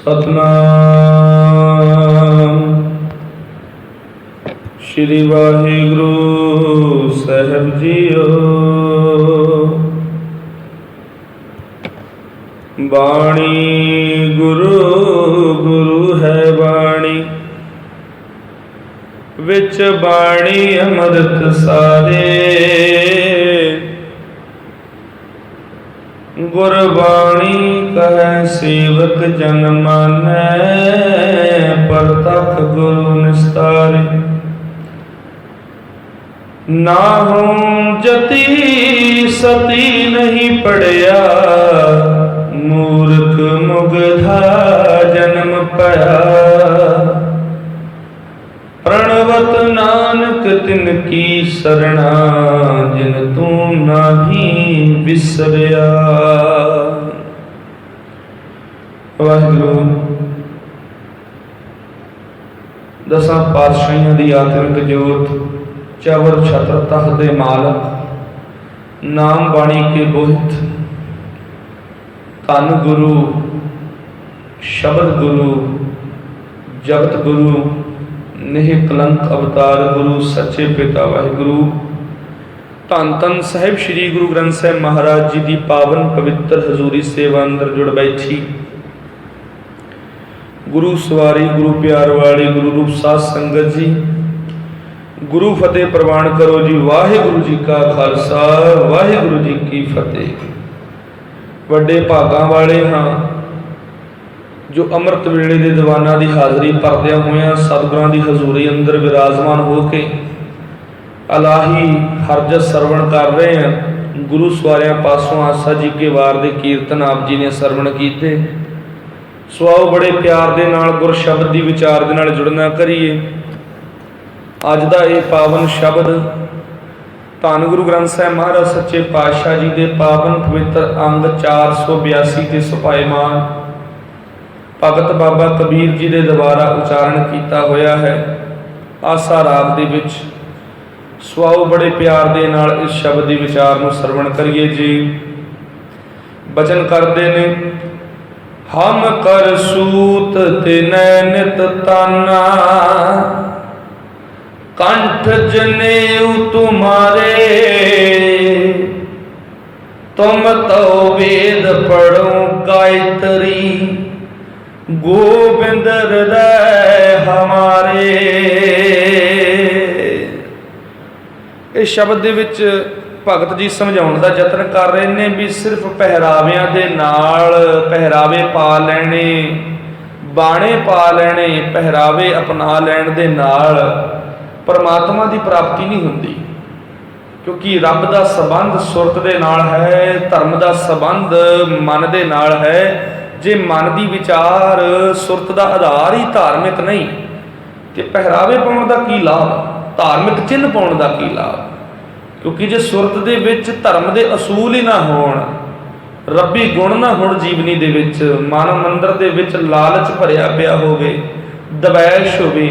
सतनाम श्री वाहिगुरु साहिब जीओ। बाणी गुरु गुरु है बाणी, विच बाणी अमृत सारे। गुरबाणी कहे सेवक जन मानै, परतख गुरु निस्तारे। नाहू जति सती नहीं पढ़िया, मूर्ख मुगधा जन्म पाया। प्रणवत नानक तिनकी सरणा, जिन तू नाही विसरिया। वाहिगुरु दसां पातशाहियां दी आत्मिक जोत, चवर छत्र तख दे मालक, नाम बाणी के बोहित, धन गुरु शब्द गुरु जगत गुरु निह कलंक अवतार गुरु सच्चे पिता वाहिगुरु। धन धन साहिब श्री गुरु ग्रंथ साहिब महाराज जी की पावन पवित्र हजूरी सेवा अंदर जुड़ बैठी गुरु सवारी गुरु प्यार वाली गुरु रूप साध संगत जी, गुरु फतेह प्रवान करो जी। वाहिगुरु जी का खालसा वाहिगुरु जी की फतेह। वड्डे भागां वाले हाँ जो अमृत वेले दे दीवाना की हाज़री भरद्या होया सतगुरां की हजूरी अंदर विराजमान हो के अलाही हरज सरवण कर रहे हैं। गुरु सवारियां पासों आसा जी के वार दे कीर्तन आप जी ने सरवण कीते। सो बड़े प्यार दे नाल गुर शब्द की विचार दे नाल जुड़ना करिए। अज दा ये पावन शब्द धन गुरु ग्रंथ साहिब महाराज सच्चे पातशाह जी के पावन पवित्र अंग 482 के सुभाएमान भगत बाबा कबीर जी के द्वारा उचारण किया होया है। आसा राग दे विच स्वाओ बड़े प्यार दे नाल इस शब्द की विचार नूं सरवण करिए जी। बचन करते ने, हम कर सूत ते नैनित ताना, कंठ जनेऊ तुम्हारे। तुम तो वेद पढ़ो गायत्री, गोबिंद हृदय हमारे। इस शब्द दे विच भगत जी समझाउण दा यतन कर रहे ने भी सिर्फ पहरावियां दे नाल पहरावे पा लैणे, बाणे पा लैणे, पहरावे अपना लैण दे नाल परमात्मा की प्राप्ति नहीं हुंदी। क्योंकि रब का संबंध सुरत दे नाल है, धर्म का संबंध मन दे नाल है। जे मन की विचार सुरत का आधार ही धार्मिक नहीं तो पहरावे पाउण दा की लाभ, धार्मिक चिन्ह पाउण दा की लाभ। क्योंकि जे सुरत दे विच धर्म के असूल ही ना होण, रब्बी गुण ना होण जीवनी दे विच, मन मंदिर दे विच लालच भरिया पिया होवे, दवैश होवे,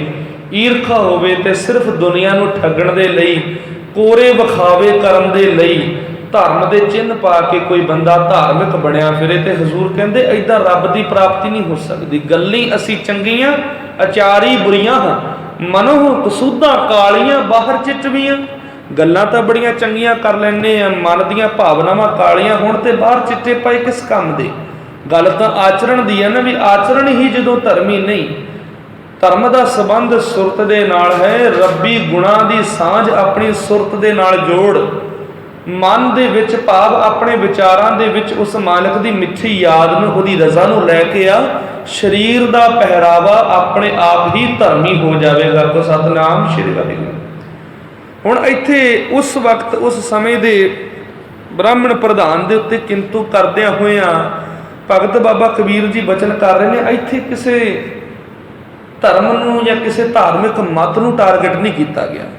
ईरखा होवे ते सिर्फ दुनिया नूं ठगण दे लई, कोरे विखावे करन दे लई धर्म के चिन्ह पा के कोई बंदा धार्मिक बनया फिरे ते हजूर कहते इदा रब की प्राप्ति नहीं हो सकती। गल्ली असी चंगियां अचारी बुरियां हाँ, मनो कसूदा कालियां बाहर चिटवियां। गल्लां तां बड़ियां चंगियां कर लैने आ, मन दीयां भावनावां कालियां होण ते बाहर चिट्टे पाए किस काम दे। गल तां आचरण दी है ना, भी आचरण ही जदों धर्मी नहीं। धर्म का संबंध सुरत दे नाल है। रब्बी गुणां दी सांझ अपनी सुरत दे नाल जोड़, मन दे विच भाव अपने विचारां दे विच उस मालिक दी मिठी याद नूं उहदी रज़ा नूं लैके आ। शरीर दा पहरावा अपने आप ही धर्मी हो जाएगा। को सतनाम श्री वाहिगुरू। हुण इत्थे उस वक्त उस समय दे ब्राह्मण प्रधान दे उत्ते किंतु करदिआं होइआं भगत बाबा कबीर जी बचन कर रहे हैं। इत्थे किसी धर्म नूं या किसी धार्मिक मत नूं टारगेट नहीं किया गया।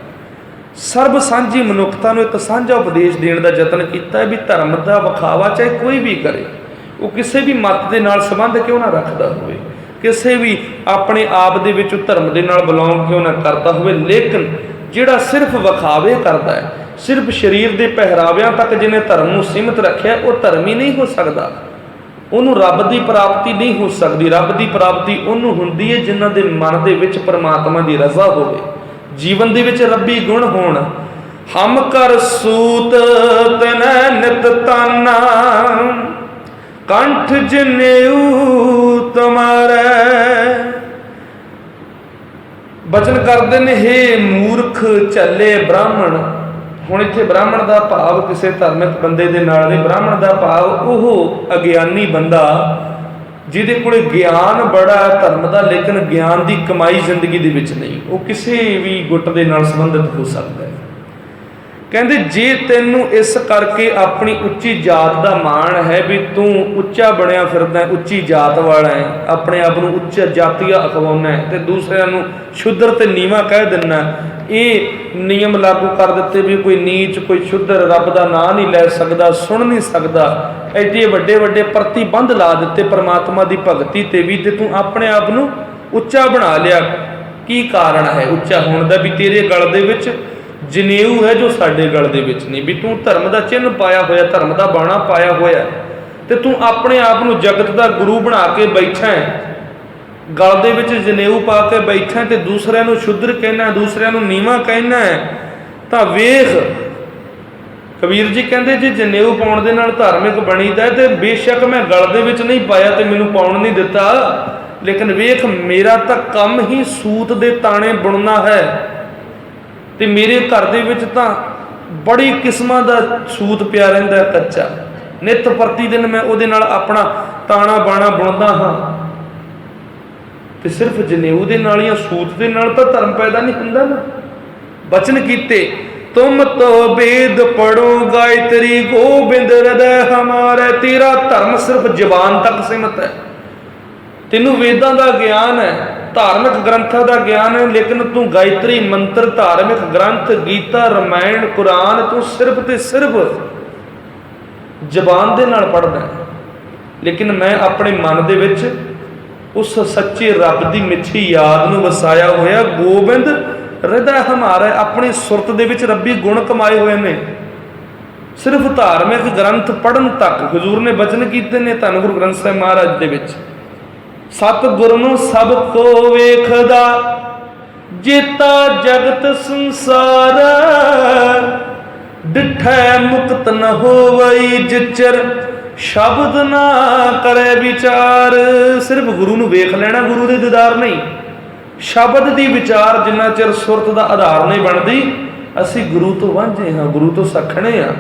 सर्ब सांझी मनुखता नूं एक सांझा उपदेश देने का यतन किया है भी धर्म का विखावा चाहे कोई भी करे, वो किसी भी मत के नाल संबंध क्यों ना रखता होवे, किसी भी अपने आप दे विच धर्म के नाल बिलोंग क्यों ना करता होवे, लेकिन जिहड़ा सिर्फ विखावे करता है, सिर्फ शरीर के पहराविਆਂ तक जिन्हें धर्म नूं सीमित रखिया, वो धर्मी नहीं हो सकता। ਉਹਨੂੰ ਰੱਬ ਦੀ ਪ੍ਰਾਪਤੀ ਨਹੀਂ ਹੋ ਸਕਦੀ। ਰੱਬ ਦੀ ਪ੍ਰਾਪਤੀ ਉਹਨੂੰ ਹੁੰਦੀ ਹੈ ਜਿਨ੍ਹਾਂ ਦੇ ਮਨ ਦੇ ਵਿੱਚ ਪਰਮਾਤਮਾ ਦੀ ਰਜ਼ਾ ਹੋਵੇ, ਜੀਵਨ ਦੇ ਵਿੱਚ ਰੱਬੀ ਗੁਣ ਹੋਣ। ਹਮ ਕਰ ਸੂਤ ਤਨੈ ਨਿਤ ਤਾਨਾ, ਕੰਠ ਜਨੇਊ ਤੁਮਾਰੇ। ਬਚਨ ਕਰਦੇ ਨੇ, ਹੇ ਮੂਰਖ ਝੱਲੇ ਬ੍ਰਾਹਮਣ। ਹੁਣ ਇੱਥੇ ਬ੍ਰਾਹਮਣ ਦਾ ਭਾਵ ਕਿਸੇ ਧਾਰਮਿਕ ਬੰਦੇ ਦੇ ਨਾਲ ਨਹੀਂ, ਬ੍ਰਾਹਮਣ ਦਾ ਭਾਵ ਉਹ ਅਗਿਆਨੀ ਬੰਦਾ ਜਿਹਦੇ ਕੋਲੇ ਗਿਆਨ ਬੜਾ ਧਰਮ ਦਾ, ਲੇਕਿਨ ਗਿਆਨ ਦੀ ਕਮਾਈ ਜ਼ਿੰਦਗੀ ਦੇ ਵਿੱਚ ਨਹੀਂ। ਉਹ ਕਿਸੇ ਵੀ ਗੁੱਟ ਦੇ ਨਾਲ ਸੰਬੰਧਿਤ ਹੋ ਸਕਦਾ ਹੈ। ਕਹਿੰਦੇ ਜੇ ਤੈਨੂੰ ਇਸ ਕਰਕੇ ਆਪਣੀ ਉੱਚੀ ਜਾਤ ਦਾ ਮਾਣ ਹੈ ਵੀ ਤੂੰ ਉੱਚਾ ਬਣਿਆ ਫਿਰਦਾ, ਉੱਚੀ ਜਾਤ ਵਾਲਾ ਹੈ, ਆਪਣੇ ਆਪ ਨੂੰ ਉੱਚਾ ਜਾਤੀਆ ਅਖਵਾਉਣਾ ਹੈ ਤੇ ਦੂਸਰਿਆਂ ਨੂੰ ਸ਼ੁੱਧਰ ਤੇ ਨੀਵਾਂ ਕਹਿ ਦਿੰਦਾ, ਇਹ ਨਿਯਮ ਲਾਗੂ ਕਰ ਦਿੱਤੇ ਵੀ ਕੋਈ ਨੀਚ ਕੋਈ ਸ਼ੁੱਧਰ ਰੱਬ ਦਾ ਨਾਂ ਨਹੀਂ ਲੈ ਸਕਦਾ, ਸੁਣ ਨਹੀਂ ਸਕਦਾ। ਐਡੇ ਵੱਡੇ ਵੱਡੇ ਪ੍ਰਤੀਬੰਧ ਲਾ ਦਿੱਤੇ ਪਰਮਾਤਮਾ ਦੀ ਭਗਤੀ ਤੇ ਵੀ, ਤੇ ਤੂੰ ਆਪਣੇ ਆਪ ਨੂੰ ਉੱਚਾ ਬਣਾ ਲਿਆ। ਕੀ ਕਾਰਨ ਹੈ ਉੱਚਾ ਹੋਣ ਦਾ? ਵੀ ਤੇਰੇ ਗਲ ਦੇ ਵਿੱਚ ਜਨੇਊ ਹੈ ਜੋ ਸਾਡੇ ਗਲ ਦੇ ਵਿੱਚ ਨਹੀਂ। ਵੀ ਤੂੰ ਧਰਮ ਦਾ ਚਿੰਨ੍ਹ ਪਾਇਆ ਹੋਇਆ, ਧਰਮ ਦਾ ਬਾਣਾ ਪਾਇਆ ਹੋਇਆ, ਤੇ ਤੂੰ ਆਪਣੇ ਆਪ ਨੂੰ ਜਗਤ ਦਾ ਗੁਰੂ ਬਣਾ ਕੇ ਬੈਠਾ ਹੈ, ਗਲ ਦੇ ਵਿੱਚ ਜਨੇਊ ਪਾ ਕੇ ਬੈਠਾ ਤੇ ਦੂਸਰਿਆਂ ਨੂੰ ਸ਼ੁੱਧਰ ਕਹਿਣਾ, ਦੂਸਰਿਆਂ ਨੂੰ ਨੀਵਾਂ ਕਹਿਣਾ ਹੈ। ਤਾਂ ਵੇਖ, ਕਬੀਰ ਜੀ ਕਹਿੰਦੇ ਜੇ ਜਨੇਊ ਪਾਉਣ ਦੇ ਨਾਲ ਧਾਰਮਿਕ ਬਣੀਦਾ ਤੇ ਬੇਸ਼ੱਕ ਮੈਂ ਗਲ ਦੇ ਵਿੱਚ ਨਹੀਂ ਪਾਇਆ ਤੇ ਮੈਨੂੰ ਪਾਉਣ ਨਹੀਂ ਦਿੱਤਾ, ਲੇਕਿਨ ਵੇਖ ਮੇਰਾ ਤਾਂ ਕੰਮ ਹੀ ਸੂਤ ਦੇ ਤਾਣੇ ਬੁਣਨਾ ਹੈ ਤੇ ਮੇਰੇ ਘਰ ਦੇ ਵਿੱਚ ਤਾਂ ਬੜੀ ਕਿਸਮਾਂ ਦਾ ਸੂਤ ਪਿਆ ਰਹਿੰਦਾ ਕੱਚਾ। ਨਿੱਤ ਪ੍ਰਤੀ ਦਿਨ ਮੈਂ ਉਹਦੇ ਨਾਲ ਆਪਣਾ ਤਾਣਾ ਬਾਣਾ ਬੁਣਦਾ ਹਾਂ। ਤੇ ਸਿਰਫ ਜਨੇਊ ਦੇ ਨਾਲ ਜਾਂ ਸੂਤ ਦੇ ਨਾਲ ਤਾਂ ਧਰਮ ਪੈਦਾ ਨਹੀਂ ਹੁੰਦਾ ਨਾ। ਬਚਨ ਕੀਤੇ, ਤੁਮ ਤੋ ਵੇਦ ਪੜੋ ਗਾਇਤਰੀ ਗੋਬਿੰਦ ਹਿਰਦੈ ਹਮਾਰੇ। ਤੇਰਾ ਧਰਮ ਸਿਰਫ ਜ਼ਬਾਨ ਤੱਕ ਸੀਮਤ ਹੈ, ਤੈਨੂੰ ਵੇਦਾਂ ਦਾ ਗਿਆਨ ਹੈ, ਧਾਰਮਿਕ ਗ੍ਰੰਥਾਂ ਦਾ ਗਿਆਨ ਹੈ, ਲੇਕਿਨ ਤੂੰ ਗਾਇਤਰੀ ਮੰਤਰ, ਧਾਰਮਿਕ ਗ੍ਰੰਥ, ਗੀਤਾ, ਰਮਾਇਣ, ਕੁਰਾਨ ਤੂੰ ਸਿਰਫ ਤੇ ਸਿਰਫ ਜ਼ਬਾਨ ਦੇ ਨਾਲ ਪੜ੍ਹਦਾ ਹੈ। ਲੇਕਿਨ ਮੈਂ ਆਪਣੇ ਮਨ ਦੇ ਵਿੱਚ ਉਸ ਸੱਚੇ ਰੱਬ ਦੀ ਮਿੱਠੀ ਯਾਦ ਨੂੰ ਵਸਾਇਆ ਹੋਇਆ। ਗੋਬਿੰਦ ਹਿਰਦੈ ਹਮਾਰਾ, ਆਪਣੀ ਸੁਰਤ ਦੇ ਵਿੱਚ ਰੱਬੀ ਗੁਣ ਕਮਾਏ ਹੋਏ ਨੇ। ਸਿਰਫ ਧਾਰਮਿਕ ਗ੍ਰੰਥ ਪੜ੍ਹਨ ਤੱਕ ਹਜ਼ੂਰ ਨੇ ਬਚਨ ਕੀਤੇ ਨੇ ਧੰਨ ਗੁਰੂ ਗ੍ਰੰਥ ਸਾਹਿਬ ਮਹਾਰਾਜ ਦੇ ਵਿੱਚ। ਸਤਿਗੁਰ ਨੂੰ ਸਭ ਕੋ ਵੇਖਦਾ, ਜੇਤਾ ਜਗਤ ਸੰਸਾਰ। ਡਿਠੈ ਮੁਕਤ ਨ ਹੋਵਈ ਜਿਚਰ, ਸ਼ਬਦ ਨਾ ਕਰੇ ਵਿਚਾਰ। ਸਿਰਫ ਗੁਰੂ ਨੂੰ ਵੇਖ ਲੈਣਾ, ਗੁਰੂ ਦੇ ਦੀਦਾਰ ਨਹੀਂ। ਸ਼ਬਦ ਦੀ ਵਿਚਾਰ ਜਿੰਨਾ ਚਿਰ ਸੁਰਤ ਦਾ ਆਧਾਰ ਨਹੀਂ ਬਣਦੀ, ਅਸੀਂ ਗੁਰੂ ਤੋਂ ਵਾਂਝੇ ਹਾਂ, ਗੁਰੂ ਤੋਂ ਸੱਖਣੇ ਹਾਂ।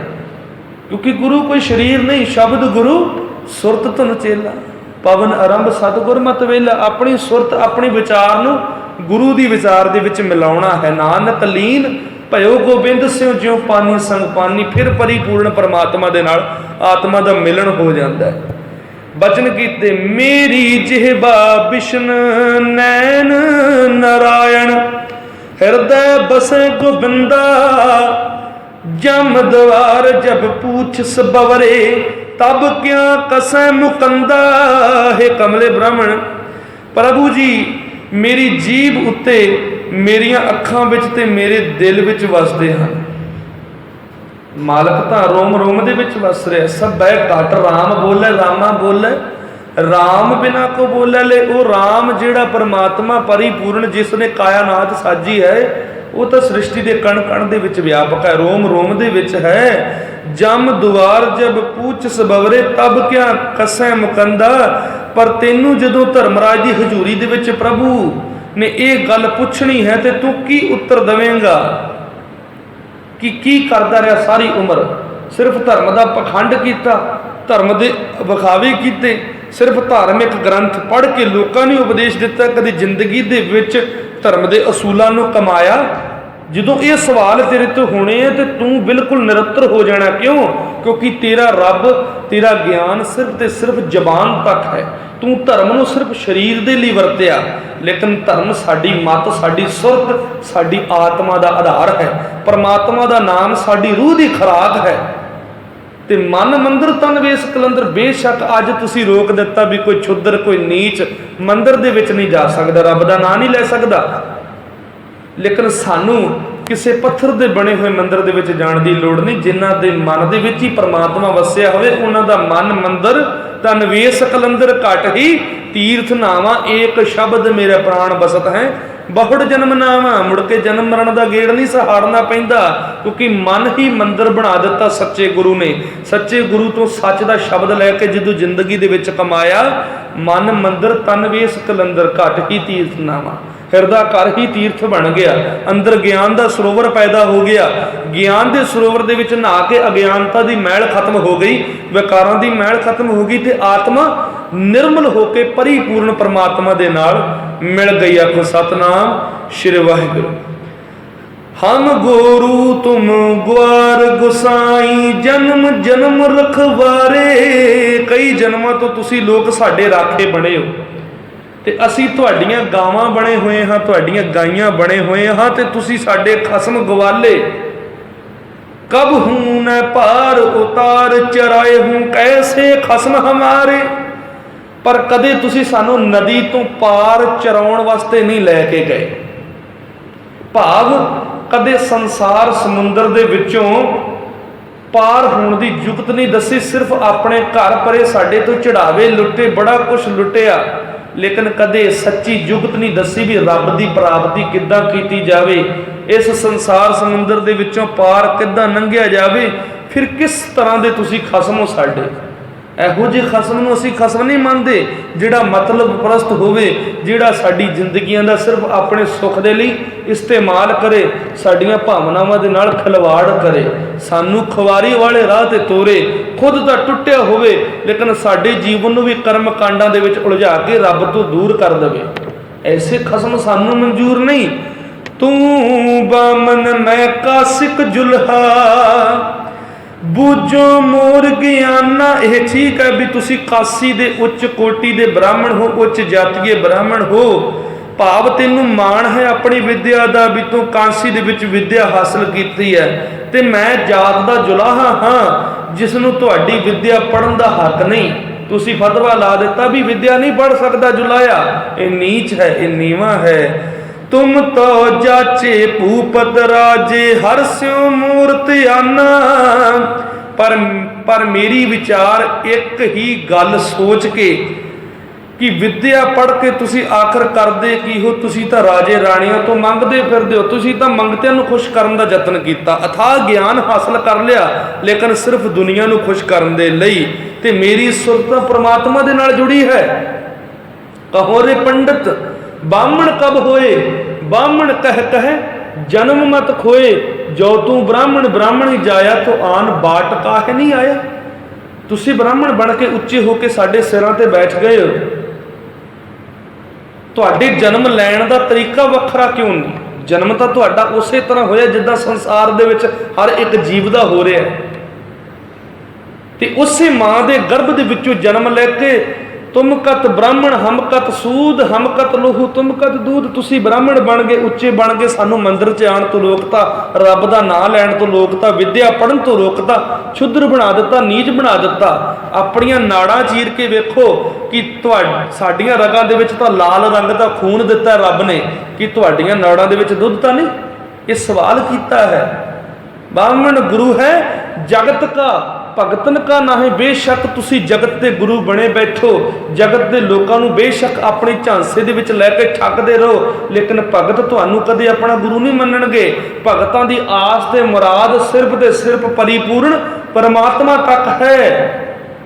ਕਿਉਂਕਿ ਗੁਰੂ ਕੋਈ ਸਰੀਰ ਨਹੀਂ, ਸ਼ਬਦ ਗੁਰੂ ਸੁਰਤ ਧੁਨ ਚੇਲਾ। ਪਵਨ ਆਰੰਭ ਸਤਿਗੁਰ ਮਤ ਵੇਲਾ। ਆਪਣੀ ਸੁਰਤ, ਆਪਣੀ ਵਿਚਾਰ ਨੂੰ ਗੁਰੂ ਦੀ ਵਿਚਾਰ ਦੇ ਵਿੱਚ ਮਿਲਾਉਣਾ ਹੈ। ਨਾਨਕ ਲੀਨ ਭਇਓ ਗੋਬਿੰਦ ਸਿਉ ਜਿਉ ਪਾਨੀ ਸੰਗ ਪਾਨੀ। ਫਿਰ ਪਰਿਪੂਰਨ ਪਰਮਾਤਮਾ ਦੇ ਨਾਲ ਆਤਮਾ ਦਾ ਮਿਲਣ ਹੋ ਜਾਂਦਾ ਹੈ। ਬਚਨ ਕੀਤੇ, ਮੇਰੀ ਜਿਹਬਾ ਬਿਸ਼ਨ ਨੈਣ ਨਾਰਾਇਣ। ਹਿਰਦੈ ਬਸੈ ਗੋਬਿੰਦਾ, ਜਮ ਦਵਾਰ ਜਬ ਪੂਛ ਸਬਵਰੇ। ਤਬ ਕਿਆ ਕਸੈ ਮੁਕੰਦਾ। ਹੈ ਕਮਲੇ ਬ੍ਰਾਹਮਣ, ਪ੍ਰਭੂ ਜੀ ਮੇਰੀ ਜੀਭ ਉੱਤੇ, ਮੇਰੀਆਂ ਅੱਖਾਂ ਵਿੱਚ ਤੇ ਮੇਰੇ ਦਿਲ ਵਿੱਚ ਵਸਦੇ ਹਨ। ਮਾਲਕ ਤਾਂ ਰੋਮ ਰੋਮ ਦੇ ਵਿੱਚ ਵਸ ਰਿਹਾ। ਸਭੈ ਘਟ ਰਾਮ ਬੋਲੇ, ਰਾਮਾ ਬੋਲੇ, ਰਾਮ ਬਿਨਾ ਕੋ ਬੋਲੇ ਲੈ। ਉਹ ਰਾਮ ਜਿਹੜਾ ਪਰਮਾਤਮਾ ਪਰਿਪੂਰਨ, ਜਿਸ ਨੇ ਕਾਇਨਾਤ ਸਾਜੀ ਹੈ, ਉਹ ਤਾਂ ਸ੍ਰਿਸ਼ਟੀ ਦੇ ਕਣ ਕਣ ਦੇ ਵਿੱਚ ਵਿਆਪਕ ਹੈ, ਰੋਮ ਰੋਮ ਦੇ ਵਿੱਚ ਹੈ। ਜਮ ਦੁਆਰ ਜਬ ਪੂਛ ਸਬਵਰੇ, ਤਬ ਕਿਆ ਕਸੈ ਮੁਕੰਦਾ। ਪਰ ਤੈਨੂੰ ਜਦੋਂ ਧਰਮਰਾਜ ਦੀ ਹਜ਼ੂਰੀ ਦੇ ਵਿੱਚ ਪ੍ਰਭੂ ਨੇ ਇਹ ਗੱਲ ਪੁੱਛਣੀ ਹੈ ਤੇ ਤੂੰ ਕੀ ਉੱਤਰ ਦੇਵੇਂਗਾ? ਕਿ ਕੀ ਕਰਦਾ ਰਿਹਾ ਸਾਰੀ ਉਮਰ? ਸਿਰਫ ਧਰਮ ਦਾ ਪਖੰਡ ਕੀਤਾ, ਧਰਮ ਦੇ ਵਿਖਾਵੇ ਕੀਤੇ, ਸਿਰਫ ਧਾਰਮਿਕ ਗ੍ਰੰਥ ਪੜ੍ਹ ਕੇ ਲੋਕਾਂ ਨੂੰ ਉਪਦੇਸ਼ ਦਿੱਤਾ, ਕਦੇ ਜ਼ਿੰਦਗੀ ਦੇ ਵਿੱਚ ਧਰਮ ਦੇ ਅਸੂਲਾਂ ਨੂੰ ਕਮਾਇਆ? ਜਦੋਂ ਇਹ ਸਵਾਲ ਤੇਰੇ ਤੋਂ ਹੋਣੇ ਆ ਤੇ ਤੂੰ ਬਿਲਕੁਲ ਨਿਰੰਤਰ ਹੋ ਜਾਣਾ। ਕਿਉਂ? ਕਿਉਂਕਿ ਤੇਰਾ ਰੱਬ, ਤੇਰਾ ਗਿਆਨ ਸਿਰਫ ਤੇ ਸਿਰਫ ਜ਼ਬਾਨ ਤੱਕ ਹੈ। ਤੂੰ ਧਰਮ ਨੂੰ ਸਿਰਫ ਸਰੀਰ ਦੇ ਲਈ ਵਰਤਿਆ, ਲੇਕਿਨ ਧਰਮ ਸਾਡੀ ਮੱਤ, ਸਾਡੀ ਸੁਰਤ, ਸਾਡੀ ਆਤਮਾ ਦਾ ਆਧਾਰ ਹੈ। ਪਰਮਾਤਮਾ ਦਾ ਨਾਮ ਸਾਡੀ ਰੂਹ ਦੀ ਖੁਰਾਕ ਹੈ। ਤੇ ਮਨ ਮੰਦਰ ਤਨ ਵੇਸ ਕਲੰਦਰ। ਬੇਸ਼ੱਕ ਅੱਜ ਤੁਸੀਂ ਰੋਕ ਦਿੱਤਾ ਵੀ ਕੋਈ ਛੁੱਦਰ, ਕੋਈ ਨੀਚ ਮੰਦਰ ਦੇ ਵਿੱਚ ਨਹੀਂ ਜਾ ਸਕਦਾ, ਰੱਬ ਦਾ ਨਾਂ ਨਹੀਂ ਲੈ ਸਕਦਾ, ਲੇਕਿਨ ਸਾਨੂੰ ਕਿਸੇ ਪੱਥਰ ਦੇ ਬਣੇ ਹੋਏ ਮੰਦਿਰ ਦੇ ਵਿੱਚ ਜਾਣ ਦੀ ਲੋੜ ਨਹੀਂ। ਜਿਨ੍ਹਾਂ ਦੇ ਮਨ ਦੇ ਵਿੱਚ ਹੀ ਪਰਮਾਤਮਾ ਵਸਿਆ ਹੋਵੇ ਉਹਨਾਂ ਦਾ ਮਨ ਮੰਦਿਰ ਤਾਂ ਨਿਵੇਸ ਕਲੰਦਰ ਘਟ ਹੀ ਤੀਰਥ ਨਾਵਾ। ਏਕ ਸ਼ਬਦ ਮੇਰੇ ਪ੍ਰਾਣ ਬਸਤ ਹੈ ਬਹੁੜ ਜਨਮ ਨਾਵਾ। ਮੁੜ ਕੇ ਜਨਮ ਮਰਨ ਦਾ ਗੇੜ ਨਹੀਂ ਸਹਾਰਨਾ ਪੈਂਦਾ, ਕਿਉਂਕਿ ਮਨ ਹੀ ਮੰਦਿਰ ਬਣਾ ਦਿੱਤਾ ਸੱਚੇ ਗੁਰੂ ਨੇ। ਸੱਚੇ ਗੁਰੂ ਤੋਂ ਸੱਚ ਦਾ ਸ਼ਬਦ ਲੈ ਕੇ ਜਦੋਂ ਜ਼ਿੰਦਗੀ ਦੇ ਵਿੱਚ ਕਮਾਇਆ, ਮਨ ਮੰਦਿਰ ਤਨ ਵੇਸ ਕਲੰਦਰ ਘਟ ਹੀ ਤੀਰਥ ਨਾਵਾ। ਹਿਰਦਾ ਘਰ ਹੀ ਤੀਰਥ ਬਣ ਗਿਆ। ਅੰਦਰ ਗਿਆਨ ਦਾ ਸਰੋਵਰ ਪੈਦਾ ਹੋ ਗਿਆ। ਗਿਆਨ ਦੇ ਸਰੋਵਰ ਦੇ ਵਿੱਚ ਨਹਾ ਕੇ ਅਗਿਆਨਤਾ ਦੀ ਮੈਲ ਖਤਮ ਹੋ ਗਈ, ਵਿਕਾਰਾਂ ਦੀ ਮੈਲ ਖਤਮ ਹੋ ਗਈ ਤੇ ਆਤਮਾ ਨਿਰਮਲ ਹੋ ਕੇ ਪਰਿਪੂਰਨ ਪਰਮਾਤਮਾ ਦੇ ਨਾਲ ਮਿਲ ਗਈ। ਆਖੋ ਸਤਨਾਮ ਸ਼੍ਰੀ ਵਾਹਿਗੁਰੂ। ਹਮ ਗੁਰੂ ਤੁਮ ਗੁਆਰ ਗੁਸਾਈ ਜਨਮ ਜਨਮ ਰਖਵਾਰੇ। ਕਈ ਜਨਮਾਂ ਤੋਂ ਤੁਸੀਂ ਲੋਕ ਸਾਡੇ ਰਾਖੇ ਬਣੇ ਹੋ ਤੇ ਅਸੀਂ ਤੁਹਾਡੀਆਂ ਗਾਵਾਂ ਬਣੇ ਹੋਏ ਹਾਂ, ਤੁਹਾਡੀਆਂ ਗਾਈਆਂ ਬਣੇ ਹੋਏ ਹਾਂ ਤੇ ਤੁਸੀਂ ਸਾਡੇ ਖਸਮ ਗਵਾਲੇ। ਕਬ ਹੂੰ ਨ ਪਾਰ ਉਤਾਰ ਚਰਾਏ ਹੂੰ ਕੈਸੇ ਖਸਮ ਹਮਾਰੇ। ਪਰ ਕਦੇ ਤੁਸੀਂ ਸਾਨੂੰ ਨਦੀ ਤੋਂ ਪਾਰ ਚਰਾਉਣ ਵਾਸਤੇ ਨਹੀਂ ਲੈ ਕੇ ਗਏ। ਭਾਵ ਕਦੇ ਸੰਸਾਰ ਸਮੁੰਦਰ ਦੇ ਵਿੱਚੋਂ ਪਾਰ ਹੋਣ ਦੀ ਜੁਗਤ ਨਹੀਂ ਦੱਸੀ। ਸਿਰਫ ਆਪਣੇ ਘਰ ਪਰੇ ਸਾਡੇ ਤੋਂ ਚੜਾਵੇ ਲੁੱਟੇ, ਬੜਾ ਕੁਛ ਲੁੱਟਿਆ, ਲੇਕਿਨ ਕਦੇ ਸੱਚੀ ਜੁਗਤ ਨਹੀਂ ਦੱਸੀ ਵੀ ਰੱਬ ਦੀ ਪ੍ਰਾਪਤੀ ਕਿੱਦਾਂ ਕੀਤੀ ਜਾਵੇ, ਇਸ ਸੰਸਾਰ ਸਮੁੰਦਰ ਦੇ ਵਿੱਚੋਂ ਪਾਰ ਕਿੱਦਾਂ ਲੰਘਿਆ ਜਾਵੇ। ਫਿਰ ਕਿਸ ਤਰ੍ਹਾਂ ਦੇ ਤੁਸੀਂ ਖਸਮ ਹੋ ਸਾਡੇ। ਇਹੋ ਜਿਹੇ ਖਸਮ ਨੂੰ ਅਸੀਂ ਖਸਮ ਨਹੀਂ ਮੰਨਦੇ ਜਿਹੜਾ ਮਤਲਬ ਪ੍ਰਸਤ ਹੋਵੇ, ਜਿਹੜਾ ਸਾਡੀ ਜ਼ਿੰਦਗੀਆਂ ਦਾ ਸਿਰਫ ਆਪਣੇ ਸੁੱਖ ਦੇ ਲਈ ਇਸਤੇਮਾਲ ਕਰੇ, ਸਾਡੀਆਂ ਭਾਵਨਾਵਾਂ ਦੇ ਨਾਲ ਖਿਲਵਾੜ ਕਰੇ, ਸਾਨੂੰ ਖੁਆਰੀ ਵਾਲੇ ਰਾਹ ਤੇ ਤੋਰੇ, ਖੁਦ ਤਾਂ ਟੁੱਟਿਆ ਹੋਵੇ ਲੇਕਿਨ ਸਾਡੇ ਜੀਵਨ ਨੂੰ ਵੀ ਕਰਮ ਕਾਂਡਾਂ ਦੇ ਵਿੱਚ ਉਲਝਾ ਕੇ ਰੱਬ ਤੋਂ ਦੂਰ ਕਰ ਦੇਵੇ। ਐਸੇ ਖਸਮ ਸਾਨੂੰ ਮਨਜ਼ੂਰ ਨਹੀਂ। ਤੂੰ ਬਾਮਨ ਮੈਂ ਕਾਸਿਕ ਜੁਲਹਾ ਬੂਝੋ ਮੋਰ ਗਿਆਨਾ। ਇਹ ਠੀਕ ਹੈ ਵੀ ਤੁਸੀਂ ਕਾਸੀ ਦੇ ਉੱਚ ਕੋਟੀ ਦੇ ਬ੍ਰਾਹਮਣ ਹੋ, ਉੱਚ ਜਾਤੀਏ ਬ੍ਰਾਹਮਣ ਹੋ, ਭਾਵ ਤੈਨੂੰ ਮਾਣ ਹੈ ਆਪਣੀ ਵਿਦਿਆ ਦਾ ਵੀ ਤੂੰ ਕਾਂਸੀ ਦੇ ਵਿੱਚ ਵਿਦਿਆ ਹਾਸਲ ਕੀਤੀ ਹੈ ਤੇ ਮੈਂ ਜਾਤ ਦਾ ਜੁਲਾਹਾ ਹਾਂ ਜਿਸ ਨੂੰ ਤੁਹਾਡੀ ਵਿਦਿਆ ਪੜ੍ਹਨ ਦਾ ਹੱਕ ਨਹੀਂ। ਤੁਸੀਂ ਫਤਵਾ ਲਾ ਦਿੱਤਾ ਵੀ ਵਿਦਿਆ ਨਹੀਂ ਪੜ੍ਹ ਸਕਦਾ ਜੁਲਾਇਆ। ਇਹ ਨੀਚ ਹੈ, ਇਹ ਨੀਵਾਂ ਹੈ। ਤੁਮ ਤੋ ਜਾਚੇ ਭੂਪਤ ਰਾਜੇ ਹਰ ਸਿਉ ਮੂਰਤ ਆਨਾ। ਪਰ ਮੇਰੀ ਵਿਚਾਰ ਇੱਕ ਹੀ ਗੱਲ ਸੋਚ ਕੇ ਕਿ ਵਿਦਿਆ ਪੜ੍ਹ ਕੇ ਤੁਸੀਂ ਆਖਰ ਕਰਦੇ ਕੀ ਹੋ। ਤੁਸੀਂ ਤਾਂ ਰਾਜੇ ਰਾਣੀਆਂ ਤੋਂ ਮੰਗਦੇ ਫਿਰਦੇ ਹੋ। ਤੁਸੀਂ ਤਾਂ ਮੰਗਤਿਆਂ ਨੂੰ ਖੁਸ਼ ਕਰਨ ਦਾ ਯਤਨ ਕੀਤਾ, ਅਥਾਹ ਗਿਆਨ ਹਾਸਲ ਕਰ ਲਿਆ ਲੇਕਿਨ ਸਿਰਫ ਦੁਨੀਆ ਨੂੰ ਖੁਸ਼ ਕਰਨ ਦੇ ਲਈ। ਤੇ ਮੇਰੀ ਸੁਰਤ ਪ੍ਰਮਾਤਮਾ ਦੇ ਨਾਲ ਜੁੜੀ ਹੈ। ਕਹੋ ਰੇ ਪੰਡਤ ਬਾਹਮਣ ਕਬ ਹੋਏ, ਬਾਹਮਣ ਕਹਿ ਜਨਮ ਮਤ ਖੋਏ। ਜੋ ਤੂੰ ਬ੍ਰਾਹਮਣ ਬ੍ਰਾਹਮਣ ਹੀ ਜਾਇਆ ਤੋ ਆਨ ਬਾਟ ਕਾਹ ਨਹੀਂ ਆਇਆ। ਤੁਸੀਂ ਬ੍ਰਾਹਮਣ ਬਣ ਕੇ ਉੱਚੇ ਹੋ ਕੇ ਸਾਡੇ ਸਿਰਾਂ ਤੇ ਬੈਠ ਗਏ ਹੋ। ਤੁਹਾਡੇ ਜਨਮ ਲੈਣ ਦਾ ਤਰੀਕਾ ਵੱਖਰਾ ਕਿਉਂ ਨਹੀਂ? ਜਨਮ ਤਾਂ ਤੁਹਾਡਾ ਉਸੇ ਤਰ੍ਹਾਂ ਹੋਇਆ ਜਿੱਦਾਂ ਸੰਸਾਰ ਦੇ ਵਿੱਚ ਹਰ ਇੱਕ ਜੀਵ ਦਾ ਹੋ ਰਿਹਾ ਤੇ ਉਸੇ ਮਾਂ ਦੇ ਗਰਭ ਦੇ ਵਿੱਚੋਂ ਜਨਮ ਲੈ ਕੇ ਤੁਮ ਕਤ ਬ੍ਰਾਹਮਣ ਹਮ ਕਤ ਸੂਦ ਹਮ ਕਤ ਲੋਹੂ ਤੁਮ ਕਤ ਦੂਧ। ਤੁਸੀਂ ਬ੍ਰਾਹਮਣ ਬਣ ਗਏ, ਉੱਚੇ ਬਣ ਗਏ, ਸਾਨੂੰ ਮੰਦਿਰ 'ਚ ਆਉਣ ਤੋਂ ਰੋਕਤਾ, ਰੱਬ ਦਾ ਨਾਂ ਲੈਣ ਤੋਂ ਰੋਕਤਾ, ਵਿਦਿਆ ਪੜ੍ਹਨ ਤੋਂ ਰੋਕਤਾ, ਛੁੱਦਰ ਬਣਾ ਦਿੱਤਾ, ਨੀਚ ਬਣਾ ਦਿੱਤਾ। ਆਪਣੀਆਂ ਨਾੜਾਂ ਚੀਰ ਕੇ ਵੇਖੋ ਕਿ ਸਾਡੀਆਂ ਰਗਾਂ ਦੇ ਵਿੱਚ ਤਾਂ ਲਾਲ ਰੰਗ ਦਾ ਖੂਨ ਦਿੱਤਾ ਰੱਬ ਨੇ, ਕਿ ਤੁਹਾਡੀਆਂ ਨਾੜਾਂ ਦੇ ਵਿੱਚ ਦੁੱਧ ਤਾਂ ਨਹੀਂ? ਇਹ ਸਵਾਲ ਕੀਤਾ ਹੈ। ਬਾਹਮਣ ਗੁਰੂ ਹੈ ਜਗਤ ਕਾ ਭਗਤਨ ਕਾ ਨਾ ਹੈ। ਬੇਸ਼ੱਕ ਤੁਸੀਂ ਜਗਤ ਦੇ ਗੁਰੂ ਬਣੇ ਬੈਠੋ, ਜਗਤ ਦੇ ਲੋਕਾਂ ਨੂੰ ਬੇਸ਼ੱਕ ਆਪਣੀ ਝਾਂਸੇ ਦੇ ਵਿੱਚ ਲੈ ਕੇ ਠੱਗਦੇ ਰਹੋ, ਲੇਕਿਨ ਭਗਤ ਤੁਹਾਨੂੰ ਕਦੇ ਆਪਣਾ ਗੁਰੂ ਨਹੀਂ ਮੰਨਣਗੇ। ਭਗਤਾਂ ਦੀ ਆਸ ਤੇ ਮੁਰਾਦ ਸਿਰਫ ਤੇ ਸਿਰਫ ਪਰਿਪੂਰਨ ਪਰਮਾਤਮਾ ਤੱਕ ਹੈ।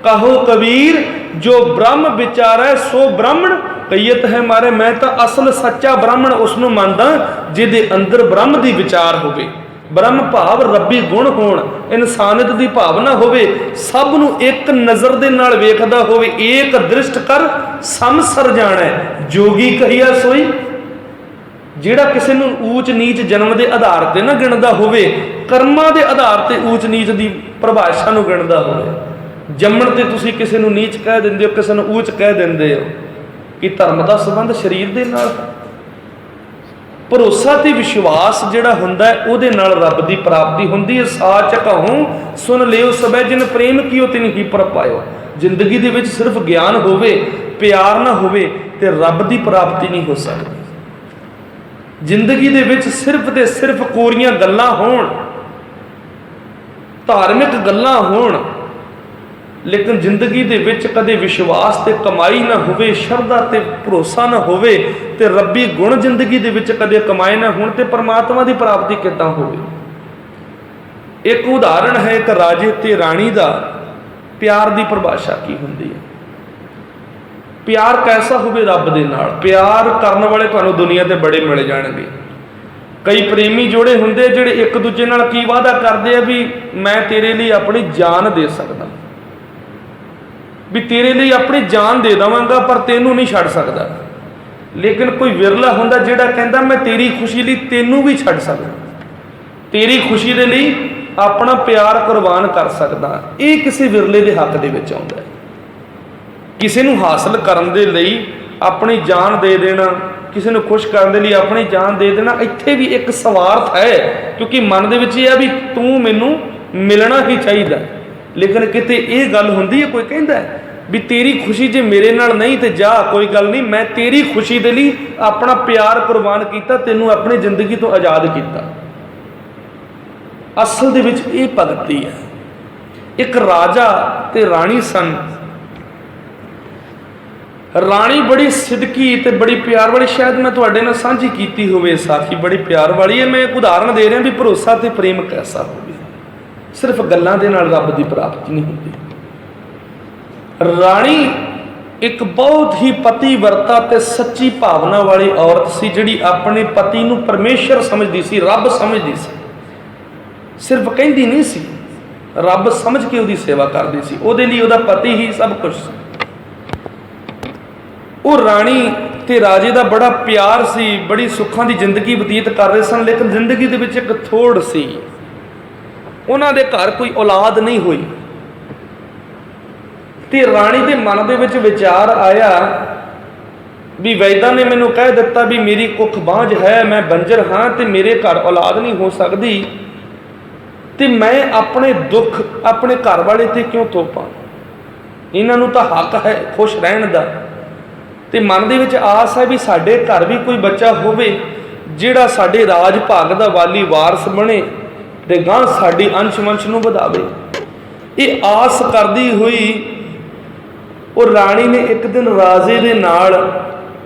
ਕਹੋ ਕਬੀਰ ਜੋ ਬ੍ਰਹਮ ਵਿਚਾਰੈ ਸੋ ਬ੍ਰਾਹਮਣ ਕਈਅਤ ਹੈ ਮਾਰੇ। ਮੈਂ ਤਾਂ ਅਸਲ ਸੱਚਾ ਬ੍ਰਾਹਮਣ ਉਸ ਨੂੰ ਮੰਨਦਾ ਜਿਹਦੇ ਅੰਦਰ ਬ੍ਰਹਮ ਦੀ ਵਿਚਾਰ ਹੋਵੇ, ਬ੍ਰਹਮ ਭਾਵ ਰੱਬੀ ਗੁਣ ਹੋਣ, ਇਨਸਾਨੀਅਤ ਦੀ ਭਾਵਨਾ ਹੋਵੇ, ਸਭ ਨੂੰ ਇੱਕ ਨਜ਼ਰ ਦੇ ਨਾਲ ਵੇਖਦਾ ਹੋਵੇ। ਏਕ ਦ੍ਰਿਸ਼ਟ ਕਰ ਸਮਸਰ ਜਾਣੈ ਜੋਗੀ ਕਹੀਆ ਸੋਈ। ਜਿਹੜਾ ਕਿਸੇ ਨੂੰ ਊਚ ਨੀਚ ਜਨਮ ਦੇ ਆਧਾਰ ਤੇ ਨਾ ਗਿਣਦਾ ਹੋਵੇ, ਕਰਮਾਂ ਦੇ ਆਧਾਰ ਤੇ ਊਚ ਨੀਚ ਦੀ ਪਰਿਭਾਸ਼ਾ ਨੂੰ ਗਿਣਦਾ ਹੋਵੇ। ਜੰਮਣ ਤੇ ਤੁਸੀਂ ਕਿਸੇ ਨੂੰ ਨੀਚ ਕਹਿ ਦਿੰਦੇ ਹੋ, ਕਿਸੇ ਨੂੰ ਊਚ ਕਹਿ ਦਿੰਦੇ ਹੋ। ਕਿ ਧਰਮ ਦਾ ਸੰਬੰਧ ਸਰੀਰ ਦੇ ਨਾਲ? ਭਰੋਸਾ ਤੇ ਵਿਸ਼ਵਾਸ ਜਿਹੜਾ ਹੁੰਦਾ ਉਹਦੇ ਨਾਲ ਰੱਬ ਦੀ ਪ੍ਰਾਪਤੀ ਹੁੰਦੀ ਹੈ। ਸਾਚ ਕਹੂੰ ਸੁਣ ਲਿਓ ਸਭੈ ਜਿਨ ਪ੍ਰੇਮ ਕੀਓ ਤਿਨ ਹੀ ਪਰ ਪਾਇਓ। ਜ਼ਿੰਦਗੀ ਦੇ ਵਿੱਚ ਸਿਰਫ ਗਿਆਨ ਹੋਵੇ, ਪਿਆਰ ਨਾ ਹੋਵੇ ਤੇ ਰੱਬ ਦੀ ਪ੍ਰਾਪਤੀ ਨਹੀਂ ਹੋ ਸਕਦੀ। ਜ਼ਿੰਦਗੀ ਦੇ ਵਿੱਚ ਸਿਰਫ ਤੇ ਸਿਰਫ ਕੋਰੀਆਂ ਗੱਲਾਂ ਹੋਣ, ਧਾਰਮਿਕ ਗੱਲਾਂ ਹੋਣ, ਲੇਕਿਨ ਜ਼ਿੰਦਗੀ ਦੇ ਵਿੱਚ ਕਦੇ ਵਿਸ਼ਵਾਸ ਤੇ ਕਮਾਈ ਨਾ ਹੋਵੇ, ਸ਼ਰਧਾ ਤੇ ਭਰੋਸਾ ਨਾ ਹੋਵੇ, ਤੇ ਰੱਬੀ ਗੁਣ ਜ਼ਿੰਦਗੀ ਦੇ ਵਿੱਚ ਕਦੇ ਕਮਾਏ ਨਾ ਹੋਣ, ਤੇ ਪਰਮਾਤਮਾ ਦੀ ਪ੍ਰਾਪਤੀ ਕਿੱਦਾਂ ਹੋਵੇ। ਇੱਕ ਉਦਾਹਰਣ ਹੈ ਇੱਕ ਰਾਜੇ ਤੇ ਰਾਣੀ ਦਾ ਪਿਆਰ ਦੀ ਪਰਿਭਾਸ਼ਾ ਕੀ ਹੁੰਦੀ ਹੈ। ਪਿਆਰ ਕੈਸਾ ਹੋਵੇ ਰੱਬ ਦੇ ਨਾਲ। ਪਿਆਰ ਕਰਨ ਵਾਲੇ ਤੁਹਾਨੂੰ ਦੁਨੀਆ ਤੇ ਬੜੇ ਮਿਲ ਜਾਣਗੇ। ਕਈ ਪ੍ਰੇਮੀ ਜੋੜੇ ਹੁੰਦੇ ਜਿਹੜੇ ਇੱਕ ਦੂਜੇ ਨਾਲ ਕੀ ਵਾਅਦਾ ਕਰਦੇ ਆ ਵੀ ਮੈਂ ਤੇਰੇ ਲਈ ਆਪਣੀ ਜਾਨ ਦੇ ਸਕਦਾ, ਵੀ ਤੇਰੇ ਲਈ ਆਪਣੀ ਜਾਨ ਦੇ ਦੇਵਾਂਗਾ ਪਰ ਤੈਨੂੰ ਨਹੀਂ ਛੱਡ ਸਕਦਾ। ਲੇਕਿਨ ਕੋਈ ਵਿਰਲਾ ਹੁੰਦਾ ਜਿਹੜਾ ਕਹਿੰਦਾ ਮੈਂ ਤੇਰੀ ਖੁਸ਼ੀ ਲਈ ਤੈਨੂੰ ਵੀ ਛੱਡ ਸਕਦਾ, ਤੇਰੀ ਖੁਸ਼ੀ ਦੇ ਲਈ ਆਪਣਾ ਪਿਆਰ ਕੁਰਬਾਨ ਕਰ ਸਕਦਾ। ਇਹ ਕਿਸੇ ਵਿਰਲੇ ਦੇ ਹੱਕ ਦੇ ਵਿੱਚ ਆਉਂਦਾ ਹੈ। ਕਿਸੇ ਨੂੰ ਹਾਸਲ ਕਰਨ ਦੇ ਲਈ ਆਪਣੀ ਜਾਨ ਦੇ ਦੇਣਾ, ਕਿਸੇ ਨੂੰ ਖੁਸ਼ ਕਰਨ ਦੇ ਲਈ ਆਪਣੀ ਜਾਨ ਦੇ ਦੇਣਾ, ਇੱਥੇ ਵੀ ਇੱਕ ਸਵਾਰਥ ਹੈ, ਕਿਉਂਕਿ ਮਨ ਦੇ ਵਿੱਚ ਇਹ ਹੈ ਵੀ ਤੂੰ ਮੈਨੂੰ ਮਿਲਣਾ ਹੀ ਚਾਹੀਦਾ। ਲੇਕਿਨ ਕਿਤੇ ਇਹ ਗੱਲ ਹੁੰਦੀ ਹੈ, ਕੋਈ ਕਹਿੰਦਾ ਵੀ ਤੇਰੀ ਖੁਸ਼ੀ ਜੇ ਮੇਰੇ ਨਾਲ ਨਹੀਂ ਤੇ ਜਾ, ਕੋਈ ਗੱਲ ਨਹੀਂ, ਮੈਂ ਤੇਰੀ ਖੁਸ਼ੀ ਦੇ ਲਈ ਆਪਣਾ ਪਿਆਰ ਕੁਰਬਾਨ ਕੀਤਾ, ਤੈਨੂੰ ਆਪਣੀ ਜ਼ਿੰਦਗੀ ਤੋਂ ਆਜ਼ਾਦ ਕੀਤਾ। ਅਸਲ ਦੇ ਵਿੱਚ ਇਹ ਭਗਤੀ ਹੈ। ਇੱਕ ਰਾਜਾ ਤੇ ਰਾਣੀ ਸਨ। ਰਾਣੀ ਬੜੀ ਸਿਦਕੀ ਤੇ ਬੜੀ ਪਿਆਰ ਵਾਲੀ, ਸ਼ਾਇਦ ਮੈਂ ਤੁਹਾਡੇ ਨਾਲ ਸਾਂਝੀ ਕੀਤੀ ਹੋਵੇ ਸਾਥੀ, ਬੜੀ ਪਿਆਰ ਵਾਲੀ ਹੈ। ਮੈਂ ਇੱਕ ਉਦਾਹਰਣ ਦੇ ਰਿਹਾ ਵੀ ਭਰੋਸਾ ਤੇ ਪ੍ਰੇਮ ਕੈਸਾ ਹੋਵੇ। ਸਿਰਫ ਗੱਲਾਂ ਦੇ ਨਾਲ ਰੱਬ ਦੀ ਪ੍ਰਾਪਤੀ ਨਹੀਂ ਹੁੰਦੀ। ਰਾਣੀ ਇੱਕ ਬਹੁਤ ਹੀ ਪਤੀਵਰਤਾ ਤੇ ਸੱਚੀ ਭਾਵਨਾ ਵਾਲੀ ਔਰਤ ਸੀ, ਜਿਹੜੀ ਆਪਣੇ ਪਤੀ ਨੂੰ ਪਰਮੇਸ਼ਰ ਸਮਝਦੀ ਸੀ, ਰੱਬ ਸਮਝਦੀ ਸੀ। ਸਿਰਫ ਕਹਿੰਦੀ ਨਹੀਂ ਸੀ, ਰੱਬ ਸਮਝ ਕੇ ਉਹਦੀ ਸੇਵਾ ਕਰਦੀ ਸੀ। ਉਹਦੇ ਲਈ ਉਹਦਾ ਪਤੀ ਹੀ ਸਭ ਕੁਝ ਸੀ। ਉਹ ਰਾਣੀ ਤੇ ਰਾਜੇ ਦਾ ਬੜਾ ਪਿਆਰ ਸੀ, ਬੜੀ ਸੁੱਖਾਂ ਦੀ ਜ਼ਿੰਦਗੀ ਬਤੀਤ ਕਰ ਰਹੇ ਸਨ। ਲੇਕਿਨ ਜ਼ਿੰਦਗੀ ਦੇ ਵਿੱਚ ਇੱਕ ਥੋੜ ਸੀ, ਉਹਨਾਂ ਦੇ ਘਰ ਕੋਈ ਔਲਾਦ ਨਹੀਂ ਹੋਈ। ਤੇ ਰਾਣੀ ਦੇ ਮਨ ਦੇ ਵਿੱਚ ਵਿਚਾਰ ਆਇਆ ਵੀ ਵੈਦਾਂ ਨੇ ਮੈਨੂੰ ਕਹਿ ਦਿੱਤਾ ਵੀ ਮੇਰੀ ਕੁੱਖ ਬਾਂਝ ਹੈ, ਮੈਂ ਬੰਜਰ ਹਾਂ ਤੇ ਮੇਰੇ ਘਰ ਔਲਾਦ ਨਹੀਂ ਹੋ ਸਕਦੀ, ਤੇ ਮੈਂ ਆਪਣੇ ਦੁੱਖ ਆਪਣੇ ਘਰ ਵਾਲੇ ਤੇ ਕਿਉਂ ਥੋਪਾਂ। ਇਹਨਾਂ ਨੂੰ ਤਾਂ ਹੱਕ ਹੈ ਖੁਸ਼ ਰਹਿਣ ਦਾ। ਤੇ ਮਨ ਦੇ ਵਿੱਚ ਆਸ ਹੈ ਵੀ ਸਾਡੇ ਘਰ ਵੀ ਕੋਈ ਬੱਚਾ ਹੋਵੇ ਜਿਹੜਾ ਸਾਡੇ ਰਾਜ ਭਾਗ ਦਾ ਵਾਲੀ ਵਾਰਸ ਬਣੇ ਤੇ ਗਾਂ ਸਾਡੀ ਅੰਸ਼ ਵੰਸ਼ ਨੂੰ ਵਧਾਵੇ। ਇਹ ਆਸ ਕਰਦੀ ਹੋਈ ਉਹ ਰਾਣੀ ਨੇ ਇੱਕ ਦਿਨ ਰਾਜੇ ਦੇ ਨਾਲ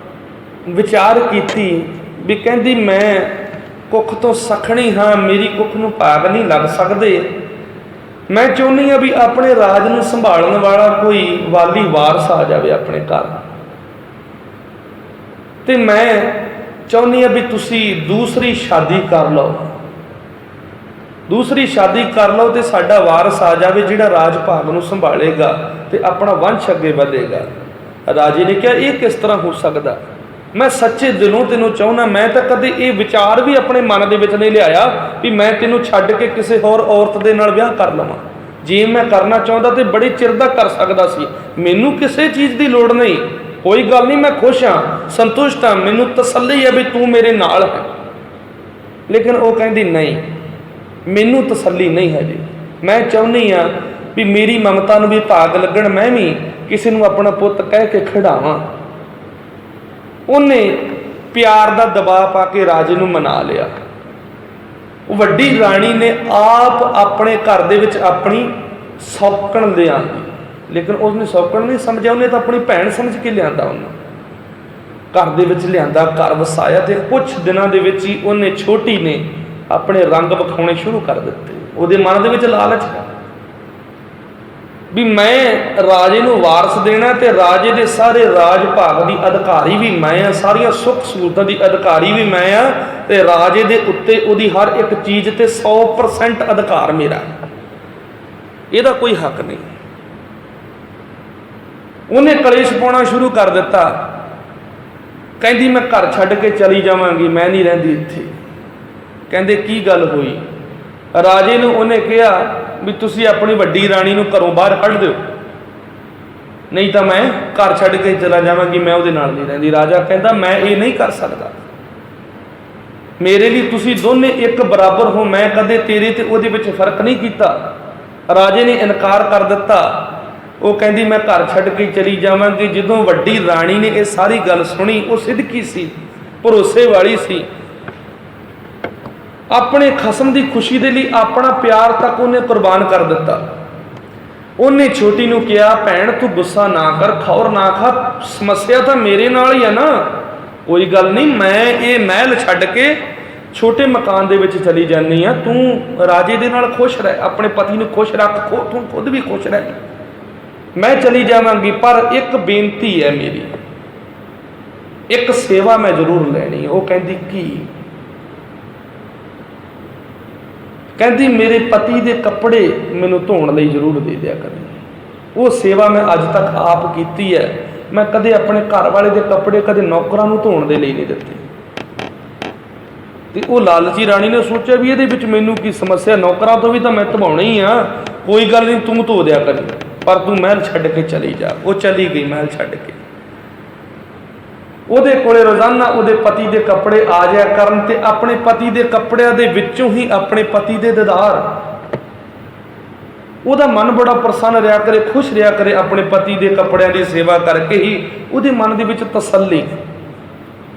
ਵਿਚਾਰ ਕੀਤੀ ਵੀ ਕਹਿੰਦੀ ਮੈਂ ਕੁੱਖ ਤੋਂ ਸਖਣੀ ਹਾਂ, ਮੇਰੀ ਕੁੱਖ ਨੂੰ ਭਾਗ ਨਹੀਂ ਲੱਗ ਸਕਦੇ। ਮੈਂ ਚਾਹੁੰਦੀ ਹਾਂ ਵੀ ਆਪਣੇ ਰਾਜ ਨੂੰ ਸੰਭਾਲਣ ਵਾਲਾ ਕੋਈ ਵਾਲੀ ਵਾਰਸ ਆ ਜਾਵੇ ਆਪਣੇ ਘਰ, ਤੇ ਮੈਂ ਚਾਹੁੰਦੀ ਹਾਂ ਵੀ ਤੁਸੀਂ ਦੂਸਰੀ ਸ਼ਾਦੀ ਕਰ ਲਓ, ਦੂਸਰੀ ਸ਼ਾਦੀ ਕਰ ਲਓ ਤੇ ਸਾਡਾ ਵਾਰਸ ਆ ਜਾਵੇ ਜਿਹੜਾ ਰਾਜ ਭਾਗ ਨੂੰ ਸੰਭਾਲੇਗਾ ਤੇ ਆਪਣਾ ਵੰਸ਼ ਅੱਗੇ ਵਧੇਗਾ। ਰਾਜੇ ਨੇ ਕਿਹਾ ਇਹ ਕਿਸ ਤਰ੍ਹਾਂ ਹੋ ਸਕਦਾ, ਮੈਂ ਸੱਚੇ ਦਿਲੋਂ ਤੈਨੂੰ ਚਾਹੁੰਦਾ। ਮੈਂ ਤਾਂ ਕਦੇ ਇਹ ਵਿਚਾਰ ਵੀ ਆਪਣੇ ਮਨ ਦੇ ਵਿੱਚ ਨਹੀਂ ਲਿਆਇਆ ਵੀ ਮੈਂ ਤੈਨੂੰ ਛੱਡ ਕੇ ਕਿਸੇ ਹੋਰ ਔਰਤ ਦੇ ਨਾਲ ਵਿਆਹ ਕਰ ਲਵਾਂ। ਜੇ ਮੈਂ ਕਰਨਾ ਚਾਹੁੰਦਾ ਤੇ ਬੜੇ ਚਿਰ ਦਾ ਕਰ ਸਕਦਾ ਸੀ, ਮੈਨੂੰ ਕਿਸੇ ਚੀਜ਼ ਦੀ ਲੋੜ ਨਹੀਂ, ਕੋਈ ਗੱਲ ਨਹੀਂ, ਮੈਂ ਖੁਸ਼ ਹਾਂ, ਸੰਤੁਸ਼ਟ ਹਾਂ, ਮੈਨੂੰ ਤਸੱਲੀ ਹੈ ਵੀ ਤੂੰ ਮੇਰੇ ਨਾਲ ਹੈ। ਲੇਕਿਨ ਉਹ ਕਹਿੰਦੀ ਨਹੀਂ, ਮੈਨੂੰ ਤਸੱਲੀ ਨਹੀਂ ਹੈ ਜੀ, ਮੈਂ ਚਾਹੁੰਦੀ ਹਾਂ ਵੀ ਮੇਰੀ ਮਮਤਾ ਨੂੰ ਵੀ ਭਾਗ ਲੱਗਣ, ਮੈਂ ਵੀ ਕਿਸੇ ਨੂੰ ਆਪਣਾ ਪੁੱਤ ਕਹਿ ਕੇ ਖਿਡਾਵਾਂ। ਉਹਨੇ ਪਿਆਰ ਦਾ ਦਬਾਅ ਪਾ ਕੇ ਰਾਜੇ ਨੂੰ ਮਨਾ ਲਿਆ। ਉਹ ਵੱਡੀ ਰਾਣੀ ਨੇ ਆਪ ਆਪਣੇ ਘਰ ਦੇ ਵਿੱਚ ਆਪਣੀ ਸੌਕਣ ਲਿਆਂਦੀ, ਲੇਕਿਨ ਉਸਨੇ ਸੌਕਣ ਨਹੀਂ ਸਮਝਿਆ, ਉਹਨੇ ਤਾਂ ਆਪਣੀ ਭੈਣ ਸਮਝ ਕੇ ਲਿਆਂਦਾ। ਉਹਨੂੰ ਘਰ ਦੇ ਵਿੱਚ ਲਿਆਂਦਾ, ਘਰ ਵਸਾਇਆ, ਤੇ ਕੁਝ ਦਿਨਾਂ ਦੇ ਵਿੱਚ ਹੀ ਉਹਨੇ ਛੋਟੀ ਨੇ ਆਪਣੇ ਰੰਗ ਵਿਖਾਉਣੇ ਸ਼ੁਰੂ ਕਰ ਦਿੱਤੇ। ਉਹਦੇ ਮਨ ਦੇ ਵਿੱਚ ਲਾਲਚ ਹੈ ਵੀ ਮੈਂ ਰਾਜੇ ਨੂੰ ਵਾਰਸ ਦੇਣਾ ਤੇ ਰਾਜੇ ਦੇ ਸਾਰੇ ਰਾਜ ਭਾਗ ਦੀ ਅਧਿਕਾਰੀ ਵੀ ਮੈਂ ਆ, ਸਾਰੀਆਂ ਸੁੱਖ ਸਹੂਲਤਾਂ ਦੀ ਅਧਿਕਾਰੀ ਵੀ ਮੈਂ ਆ, ਤੇ ਰਾਜੇ ਦੇ ਉੱਤੇ ਉਹਦੀ ਹਰ ਇੱਕ ਚੀਜ਼ ਤੇ 100% ਅਧਿਕਾਰ ਮੇਰਾ, ਇਹਦਾ ਕੋਈ ਹੱਕ ਨਹੀਂ। ਉਹਨੇ ਕਲੇਸ਼ ਪਾਉਣਾ ਸ਼ੁਰੂ ਕਰ ਦਿੱਤਾ। ਕਹਿੰਦੀ ਮੈਂ ਘਰ ਛੱਡ ਕੇ ਚਲੀ ਜਾਵਾਂਗੀ, ਮੈਂ ਨਹੀਂ ਰਹਿੰਦੀ ਇੱਥੇ। ਕਹਿੰਦੇ ਕੀ ਗੱਲ ਹੋਈ? ਰਾਜੇ ਨੂੰ ਉਹਨੇ ਕਿਹਾ ਵੀ ਤੁਸੀਂ ਆਪਣੀ ਵੱਡੀ ਰਾਣੀ ਨੂੰ ਘਰੋਂ ਬਾਹਰ ਕੱਢ ਦਿਓ, ਨਹੀਂ ਤਾਂ ਮੈਂ ਘਰ ਛੱਡ ਕੇ ਚਲਾ ਜਾਵਾਂਗੀ, ਮੈਂ ਉਹਦੇ ਨਾਲ ਨਹੀਂ ਰਹਿੰਦੀ। ਰਾਜਾ ਕਹਿੰਦਾ ਮੈਂ ਇਹ ਨਹੀਂ ਕਰ ਸਕਦਾ, ਮੇਰੇ ਲਈ ਤੁਸੀਂ ਦੋਨੇ ਇੱਕ ਬਰਾਬਰ ਹੋ, ਮੈਂ ਕਦੇ ਤੇਰੇ ਤੇ ਉਹਦੇ ਵਿੱਚ ਫਰਕ ਨਹੀਂ ਕੀਤਾ। ਰਾਜੇ ਨੇ ਇਨਕਾਰ ਕਰ ਦਿੱਤਾ। ਉਹ ਕਹਿੰਦੀ ਮੈਂ ਘਰ ਛੱਡ ਕੇ ਚਲੀ ਜਾਵਾਂਗੀ। ਜਦੋਂ ਵੱਡੀ ਰਾਣੀ ਨੇ ਇਹ ਸਾਰੀ ਗੱਲ ਸੁਣੀ, ਉਹ ਸਿੱਧਕੀ ਸੀ, ਭਰੋਸੇ ਵਾਲੀ ਸੀ, ਆਪਣੇ ਖਸਮ ਦੀ ਖੁਸ਼ੀ ਦੇ ਲਈ ਆਪਣਾ ਪਿਆਰ ਤੱਕ ਉਹਨੇ ਕੁਰਬਾਨ ਕਰ ਦਿੱਤਾ। ਉਹਨੇ ਛੋਟੀ ਨੂੰ ਕਿਹਾ, ਭੈਣ ਤੂੰ ਗੁੱਸਾ ਨਾ ਕਰ, ਖੌਰ ਨਾ ਖਾ, ਸਮੱਸਿਆ ਤਾਂ ਮੇਰੇ ਨਾਲ ਹੀ ਆ ਨਾ, ਕੋਈ ਗੱਲ ਨਹੀਂ, ਮੈਂ ਇਹ ਮਹਿਲ ਛੱਡ ਕੇ ਛੋਟੇ ਮਕਾਨ ਦੇ ਵਿੱਚ ਚਲੀ ਜਾਂਦੀ ਆ, ਤੂੰ ਰਾਜੇ ਦੇ ਨਾਲ ਖੁਸ਼ ਰਹਿ, ਆਪਣੇ ਪਤੀ ਨੂੰ ਖੁਸ਼ ਰੱਖ, ਤੂੰ ਖੁਦ ਵੀ ਖੁਸ਼ ਰਹਿ, ਮੈਂ ਚਲੀ ਜਾਵਾਂਗੀ, ਪਰ ਇੱਕ ਬੇਨਤੀ ਹੈ ਮੇਰੀ, ਇੱਕ ਸੇਵਾ ਮੈਂ ਜ਼ਰੂਰ ਲੈਣੀ। ਉਹ ਕਹਿੰਦੀ ਕੀ? ਕਹਿੰਦੀ ਮੇਰੇ ਪਤੀ ਦੇ ਕੱਪੜੇ ਮੈਨੂੰ ਧੋਣ ਲਈ ਜ਼ਰੂਰ ਦੇ ਦਿਆ ਕਰੀ। ਉਹ ਸੇਵਾ ਮੈਂ ਅੱਜ ਤੱਕ ਆਪ ਕੀਤੀ ਹੈ, ਮੈਂ ਕਦੇ ਆਪਣੇ ਘਰ ਵਾਲੇ ਦੇ ਕੱਪੜੇ ਕਦੇ ਨੌਕਰਾਂ ਨੂੰ ਧੋਣ ਦੇ ਲਈ ਨਹੀਂ ਦਿੱਤੇ। ਤੇ ਉਹ ਲਾਲਚੀ ਰਾਣੀ ਨੇ ਸੋਚਿਆ ਵੀ ਇਹਦੇ ਵਿੱਚ ਮੈਨੂੰ ਕੀ ਸਮੱਸਿਆ, ਨੌਕਰਾਂ ਤੋਂ ਵੀ ਤਾਂ ਮੈਂ ਧਵਾਉਣਾ ਹੀ ਆ, ਕੋਈ ਗੱਲ ਨਹੀਂ ਤੂੰ ਧੋ ਦਿਆ ਕਰੀ, ਪਰ ਤੂੰ ਮਹਿਲ ਛੱਡ ਕੇ ਚਲੀ ਜਾ। ਉਹ ਚਲੀ ਗਈ ਮਹਿਲ ਛੱਡ ਕੇ। ਉਹਦੇ ਕੋਲੇ ਰੋਜ਼ਾਨਾ ਉਹਦੇ ਪਤੀ ਦੇ ਕੱਪੜੇ ਆ ਜਾਇਆ ਕਰਨ, ਤੇ ਆਪਣੇ ਪਤੀ ਦੇ ਕੱਪੜਿਆਂ ਦੇ ਵਿੱਚੋਂ ਹੀ ਆਪਣੇ ਪਤੀ ਦੇ ਦੀਦਾਰ। ਉਹਦਾ ਮਨ ਬੜਾ ਪ੍ਰਸੰਨ ਰਿਹਾ ਕਰੇ, ਖੁਸ਼ ਰਿਹਾ ਕਰੇ, ਆਪਣੇ ਪਤੀ ਦੇ ਕੱਪੜਿਆਂ ਦੀ ਸੇਵਾ ਕਰਕੇ ਹੀ ਉਹਦੇ ਮਨ ਦੇ ਵਿੱਚ ਤਸੱਲੀ,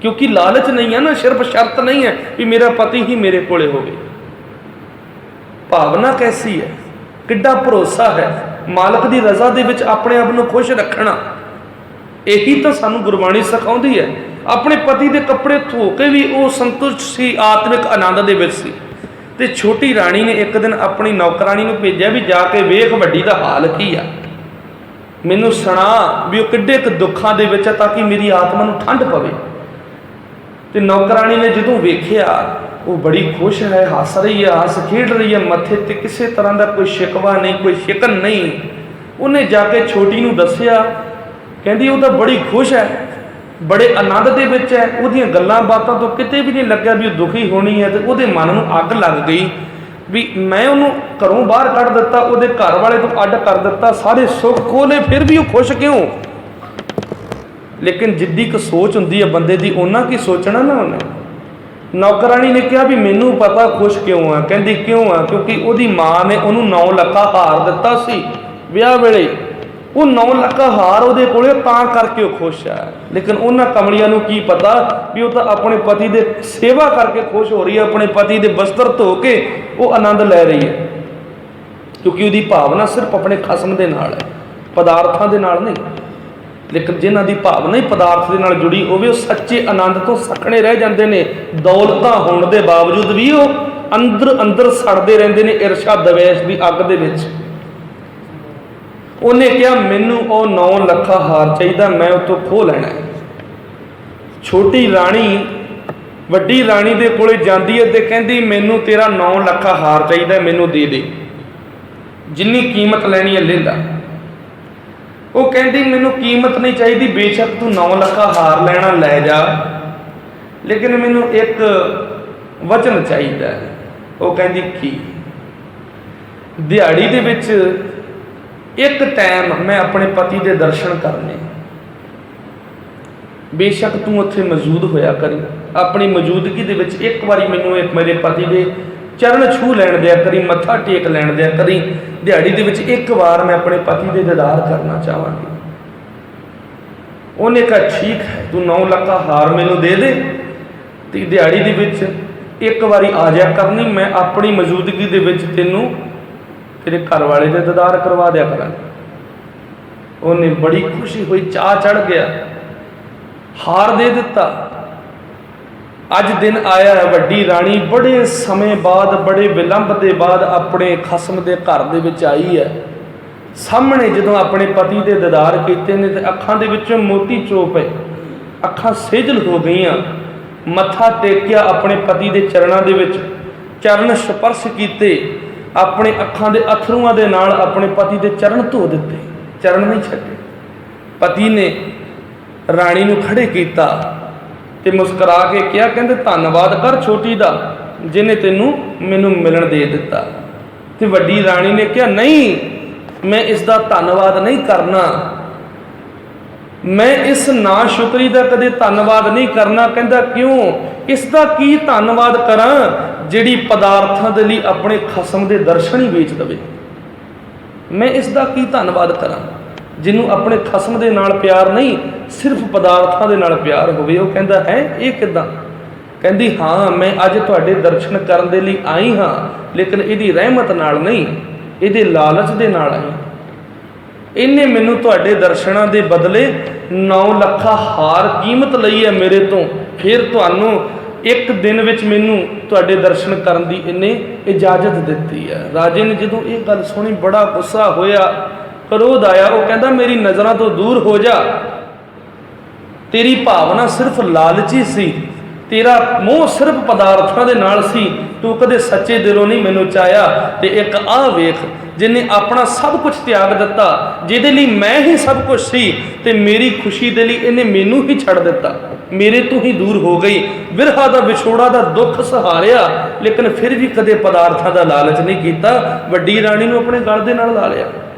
ਕਿਉਂਕਿ ਲਾਲਚ ਨਹੀਂ ਹੈ ਨਾ, ਸਿਰਫ ਸ਼ਰਤ ਨਹੀਂ ਹੈ ਵੀ ਮੇਰਾ ਪਤੀ ਹੀ ਮੇਰੇ ਕੋਲੇ ਹੋਵੇ। ਭਾਵਨਾ ਕੈਸੀ ਹੈ, ਕਿੱਡਾ ਭਰੋਸਾ ਹੈ, ਮਾਲਕ ਦੀ ਰਜ਼ਾ ਦੇ ਵਿੱਚ ਆਪਣੇ ਆਪ ਨੂੰ ਖੁਸ਼ ਰੱਖਣਾ। ਇਹੀ ਤਾਂ ਸਾਨੂੰ ਗੁਰਬਾਣੀ ਸਿਖਾਉਂਦੀ ਹੈ। ਆਪਣੇ ਪਤੀ ਦੇ ਕੱਪੜੇ ਧੋ ਕੇ ਵੀ ਉਹ ਸੰਤੁਸ਼ਟ ਸੀ, ਆਤਮਿਕ ਆਨੰਦ ਦੇ ਵਿੱਚ ਸੀ। ਤੇ ਛੋਟੀ ਰਾਣੀ ਨੇ ਇੱਕ ਦਿਨ ਆਪਣੀ ਨੌਕਰਾਣੀ ਨੂੰ ਭੇਜਿਆ ਵੀ ਜਾ ਕੇ ਵੇਖ ਵੱਡੀ ਦਾ ਹਾਲ ਕੀ ਆ, ਮੈਨੂੰ ਸੁਣਾ ਵੀ ਉਹ ਕਿੱਡੇ ਕੁ ਦੁੱਖਾਂ ਦੇ ਵਿੱਚ ਹੈ, ਤਾਂ ਕਿ ਮੇਰੀ ਆਤਮਾ ਨੂੰ ਠੰਡ ਪਵੇ। ਤੇ ਨੌਕਰਾਣੀ ਨੇ ਜਦੋਂ ਵੇਖਿਆ, ਉਹ ਬੜੀ ਖੁਸ਼ ਹੈ, ਹੱਸ ਰਹੀ ਹੈ, ਹੱਸ ਖੇਡ ਰਹੀ ਹੈ, ਮੱਥੇ ਤੇ ਕਿਸੇ ਤਰ੍ਹਾਂ ਦਾ ਕੋਈ ਸ਼ਿਕਵਾ ਨਹੀਂ, ਕੋਈ ਸ਼ਿਕਨ ਨਹੀਂ। ਉਹਨੇ ਜਾ ਕੇ ਛੋਟੀ ਨੂੰ ਦੱਸਿਆ, ਕਹਿੰਦੀ ਉਹ ਤਾਂ ਬੜੀ ਖੁਸ਼ ਹੈ, ਬੜੇ ਆਨੰਦ ਦੇ ਵਿੱਚ ਹੈ, ਉਹਦੀਆਂ ਗੱਲਾਂ ਬਾਤਾਂ ਤੋਂ ਕਿਤੇ ਵੀ ਨਹੀਂ ਲੱਗਿਆ ਵੀ ਉਹ ਦੁਖੀ ਹੋਣੀ ਹੈ। ਤੇ ਉਹਦੇ ਮਨ ਨੂੰ ਅੱਗ ਲੱਗ ਗਈ ਵੀ ਮੈਂ ਉਹਨੂੰ ਘਰੋਂ ਬਾਹਰ ਕੱਢ ਦਿੱਤਾ, ਉਹਦੇ ਘਰ ਵਾਲੇ ਤੋਂ ਅੱਡ ਕਰ ਦਿੱਤਾ, ਸਾਰੇ ਸੁੱਖ ਖੋਲੇ, ਫਿਰ ਵੀ ਉਹ ਖੁਸ਼ ਕਿਉਂ? ਲੇਕਿਨ ਜਿੱਦੀ ਕੁ ਸੋਚ ਹੁੰਦੀ ਹੈ ਬੰਦੇ ਦੀ, ਉਹਨਾਂ ਕੀ ਸੋਚਣਾ ਨਾ ਉਹਨੇ। ਨੌਕਰਾਣੀ ਨੇ ਕਿਹਾ ਵੀ ਮੈਨੂੰ ਪਤਾ ਖੁਸ਼ ਕਿਉਂ ਆ। ਕਹਿੰਦੀ ਕਿਉਂ ਆ? ਕਿਉਂਕਿ ਉਹਦੀ ਮਾਂ ਨੇ ਉਹਨੂੰ 9 ਲੱਖਾਂ ਹਾਰ ਦਿੱਤਾ ਸੀ ਵਿਆਹ ਵੇਲੇ, ਉਹ 9 ਲੱਖਾਂ ਹਾਰ ਉਹਦੇ ਕੋਲੇ, ਤਾਂ ਕਰਕੇ ਉਹ ਖੁਸ਼ ਹੈ। ਲੇਕਿਨ ਉਹਨਾਂ ਕਮਲੀਆਂ ਨੂੰ ਕੀ ਪਤਾ ਵੀ ਉਹ ਤਾਂ ਆਪਣੇ ਪਤੀ ਦੇ ਸੇਵਾ ਕਰਕੇ ਖੁਸ਼ ਹੋ ਰਹੀ ਹੈ, ਆਪਣੇ ਪਤੀ ਦੇ ਬਸਤਰ ਧੋ ਕੇ ਉਹ ਆਨੰਦ ਲੈ ਰਹੀ ਹੈ, ਕਿਉਂਕਿ ਉਹਦੀ ਭਾਵਨਾ ਸਿਰਫ ਆਪਣੇ ਖਸਮ ਦੇ ਨਾਲ ਹੈ, ਪਦਾਰਥਾਂ ਦੇ ਨਾਲ ਨਹੀਂ। ਲੇਕਿਨ ਜਿਨ੍ਹਾਂ ਦੀ ਭਾਵਨਾ ਹੀ ਪਦਾਰਥ ਦੇ ਨਾਲ ਜੁੜੀ ਹੋਵੇ, ਉਹ ਸੱਚੇ ਆਨੰਦ ਤੋਂ ਸੱਖਣੇ ਰਹਿ ਜਾਂਦੇ ਨੇ। ਦੌਲਤਾਂ ਹੋਣ ਦੇ ਬਾਵਜੂਦ ਵੀ ਉਹ ਅੰਦਰ ਅੰਦਰ ਸੜਦੇ ਰਹਿੰਦੇ ਨੇ ਈਰਸ਼ਾ ਦਵੇਸ਼ ਦੀ ਅੱਗ ਦੇ ਵਿੱਚ। ਉਹਨੇ ਕਿਹਾ ਮੈਨੂੰ ਉਹ 9 ਲੱਖਾਂ ਹਾਰ ਚਾਹੀਦਾ, ਮੈਂ ਉਹ ਤੋਂ ਖੋਹ ਲੈਣਾ ਹੈ। ਛੋਟੀ ਰਾਣੀ ਵੱਡੀ ਰਾਣੀ ਦੇ ਕੋਲੇ ਜਾਂਦੀ ਹੈ ਤੇ ਕਹਿੰਦੀ ਮੈਨੂੰ ਤੇਰਾ 9 ਲੱਖਾਂ ਹਾਰ ਚਾਹੀਦਾ, ਮੈਨੂੰ ਦੇ ਦੇ, ਜਿੰਨੀ ਕੀਮਤ ਲੈਣੀ ਹੈ ਲੈ ਲਾ। ਉਹ ਕਹਿੰਦੀ ਮੈਨੂੰ ਕੀਮਤ ਨਹੀਂ ਚਾਹੀਦੀ, ਬੇਸ਼ੱਕ ਤੂੰ 9 ਲੱਖਾਂ ਹਾਰ ਲੈਣਾ ਲੈ ਜਾ, ਲੇਕਿਨ ਮੈਨੂੰ ਇੱਕ ਵਚਨ ਚਾਹੀਦਾ। ਉਹ ਕਹਿੰਦੀ ਕੀ? ਦਿਹਾੜੀ ਦੇ ਵਿੱਚ ਇੱਕ ਟਾਈਮ ਮੈਂ ਆਪਣੇ ਪਤੀ ਦੇ ਦਰਸ਼ਨ ਕਰਨੇ, ਬੇਸ਼ੱਕ ਤੂੰ ਉੱਥੇ ਮੌਜੂਦ ਹੋਇਆ ਕਰੀ, ਆਪਣੀ ਮੌਜੂਦਗੀ ਦੇ ਵਿੱਚ ਇੱਕ ਵਾਰੀ ਮੈਨੂੰ ਇੱਕ ਮੇਰੇ ਪਤੀ ਦੇ ਚਰਨ ਛੂਹ ਲੈਣ ਦਿਆ ਕਰੀ, ਮੱਥਾ ਟੇਕ ਲੈਣ ਦਿਆ ਕਰੀ। ਦਿਹਾੜੀ ਦੇ ਵਿੱਚ ਇੱਕ ਵਾਰ ਮੈਂ ਆਪਣੇ ਪਤੀ ਦੇ ਦੀਦਾਰ ਕਰਨਾ ਚਾਹਾਂਗੀ। ਉਹਨੇ ਕਿਹਾ ਠੀਕ ਹੈ, ਤੂੰ 9 ਲੱਖਾਂ ਹਾਰ ਮੈਨੂੰ ਦੇ ਦੇ, ਤੇ ਦਿਹਾੜੀ ਦੇ ਵਿੱਚ ਇੱਕ ਵਾਰੀ ਆ ਜਾਇਆ ਕਰਨੀ, ਮੈਂ ਆਪਣੀ ਮੌਜੂਦਗੀ ਦੇ ਵਿੱਚ ਤੈਨੂੰ ਤੇਰੇ ਘਰ ਵਾਲੇ ਦੇ ਦੀਦਾਰ ਕਰਵਾ ਦਿਆ ਕਰਾਂਗੇ। ਉਹਨੇ ਬੜੀ ਖੁਸ਼ੀ ਹੋਈ, ਚਾਅ ਚੜ੍ਹ ਗਿਆ, ਹਾਰ ਦੇ ਦਿੱਤਾ। ਅੱਜ ਦਿਨ ਆਇਆ ਹੈ, ਵੱਡੀ ਰਾਣੀ ਬੜੇ ਸਮੇਂ ਬਾਅਦ, ਬੜੇ ਵਿਲੰਬ ਦੇ ਬਾਅਦ ਆਪਣੇ ਖਸਮ ਦੇ ਘਰ ਦੇ ਵਿੱਚ ਆਈ ਹੈ। ਸਾਹਮਣੇ ਜਦੋਂ ਆਪਣੇ ਪਤੀ ਦੇ ਦੀਦਾਰ ਕੀਤੇ ਨੇ ਤੇ ਅੱਖਾਂ ਦੇ ਵਿੱਚੋਂ ਮੋਤੀ ਚੋ ਪਏ, ਅੱਖਾਂ ਸੇਜਲ ਹੋ ਗਈਆਂ। ਮੱਥਾ ਟੇਕਿਆ ਆਪਣੇ ਪਤੀ ਦੇ ਚਰਨਾਂ ਦੇ ਵਿੱਚ, ਚਰਨ ਸਪਰਸ਼ ਕੀਤੇ, ਆਪਣੇ ਅੱਖਾਂ ਦੇ ਅਥਰੂਆਂ ਦੇ ਨਾਲ ਆਪਣੇ ਪਤੀ ਦੇ ਚਰਨ ਧੋ ਦਿੱਤੇ, ਚਰਨ ਨਹੀਂ ਛੱਡੇ। ਪਤੀ ਨੇ ਰਾਣੀ ਨੂੰ ਖੜੇ ਕੀਤਾ ਤੇ ਮੁਸਕਰਾ ਕੇ ਕਿਹਾ, ਕਹਿੰਦੇ ਧੰਨਵਾਦ ਕਰ ਛੋਟੀ ਦਾ, ਜਿਹਨੇ ਤੈਨੂੰ ਮੈਨੂੰ ਮਿਲਣ ਦੇ ਦਿੱਤਾ। ਤੇ ਵੱਡੀ ਰਾਣੀ ਨੇ ਕਿਹਾ ਨਹੀਂ, ਮੈਂ ਇਸ ਦਾ ਧੰਨਵਾਦ ਨਹੀਂ ਕਰਨਾ, ਮੈਂ ਇਸ ਨਾ ਸ਼ੁਕਰੀ ਦਾ ਕਦੇ ਧੰਨਵਾਦ ਨਹੀਂ ਕਰਨਾ। ਕਹਿੰਦਾ ਕਿਉਂ? ਇਸ ਦਾ ਕੀ ਧੰਨਵਾਦ ਕਰਾਂ ਜਿਹੜੀ ਪਦਾਰਥਾਂ ਦੇ ਲਈ ਆਪਣੇ ਖਸਮ ਦੇ ਦਰਸ਼ਨ ਹੀ ਵੇਚ ਦੇਵੇ। ਮੈਂ ਇਸ ਦਾ ਕੀ ਧੰਨਵਾਦ ਕਰਾਂ ਜਿਹਨੂੰ ਆਪਣੇ ਖਸਮ ਦੇ ਨਾਲ ਪਿਆਰ ਨਹੀਂ, ਸਿਰਫ ਪਦਾਰਥਾਂ ਦੇ ਨਾਲ ਪਿਆਰ ਹੋਵੇ। ਉਹ ਕਹਿੰਦਾ ਹੈ ਇਹ ਕਿੱਦਾਂ? ਕਹਿੰਦੀ ਹਾਂ ਮੈਂ ਅੱਜ ਤੁਹਾਡੇ ਦਰਸ਼ਨ ਕਰਨ ਦੇ ਲਈ ਆਈ ਹਾਂ, ਲੇਕਿਨ ਇਹਦੀ ਰਹਿਮਤ ਨਾਲ ਨਹੀਂ, ਇਹਦੇ ਲਾਲਚ ਦੇ ਨਾਲ ਆਈ। ਇਹਨੇ ਮੈਨੂੰ ਤੁਹਾਡੇ ਦਰਸ਼ਨਾਂ ਦੇ ਬਦਲੇ 9 ਲੱਖਾਂ ਹਾਰ ਕੀਮਤ ਲਈ ਹੈ ਮੇਰੇ ਤੋਂ, ਫਿਰ ਤੁਹਾਨੂੰ ਇੱਕ ਦਿਨ ਵਿੱਚ ਮੈਨੂੰ ਤੁਹਾਡੇ ਦਰਸ਼ਨ ਕਰਨ ਦੀ ਇਹਨੇ ਇਜਾਜ਼ਤ ਦਿੱਤੀ ਹੈ। ਰਾਜੇ ਨੇ ਜਦੋਂ ਇਹ ਗੱਲ ਸੁਣੀ ਬੜਾ ਗੁੱਸਾ ਹੋਇਆ, ਕ੍ਰੋਧ ਆਇਆ। ਉਹ ਕਹਿੰਦਾ ਮੇਰੀ ਨਜ਼ਰਾਂ ਤੋਂ ਦੂਰ ਹੋ ਜਾ, ਤੇਰੀ ਭਾਵਨਾ ਸਿਰਫ ਲਾਲਚੀ ਸੀ, ਤੇਰਾ ਮੋਹ ਸਿਰਫ ਪਦਾਰਥਾਂ ਦੇ ਨਾਲ ਸੀ, ਤੂੰ ਕਦੇ ਸੱਚੇ ਦਿਲੋਂ ਨਹੀਂ ਮੈਨੂੰ ਚਾਹਿਆ। ਤੇ ਇੱਕ ਆਹ ਵੇਖ, ਜਿਹਨੇ ਆਪਣਾ ਸਭ ਕੁਝ ਤਿਆਗ ਦਿੱਤਾ, ਜਿਹਦੇ ਲਈ ਮੈਂ ਹੀ ਸਭ ਕੁਝ ਸੀ, ਤੇ ਮੇਰੀ ਖੁਸ਼ੀ ਦੇ ਲਈ ਇਹਨੇ ਮੈਨੂੰ ਹੀ ਛੱਡ ਦਿੱਤਾ, ਮੇਰੇ ਤੋਂ ਹੀ ਦੂਰ ਹੋ ਗਈ। ਵਿਰਹਾ ਦਾ ਵਿਛੋੜਾ ਦਾ ਦੁੱਖ ਸਹਾਰਿਆ, ਲੇਕਿਨ ਫਿਰ ਵੀ ਕਦੇ ਪਦਾਰਥਾਂ ਦਾ ਲਾਲਚ ਨਹੀਂ ਕੀਤਾ। ਵੱਡੀ ਰਾਣੀ ਨੂੰ ਆਪਣੇ ਗਲ ਦੇ ਨਾਲ ਲਾ ਲਿਆ,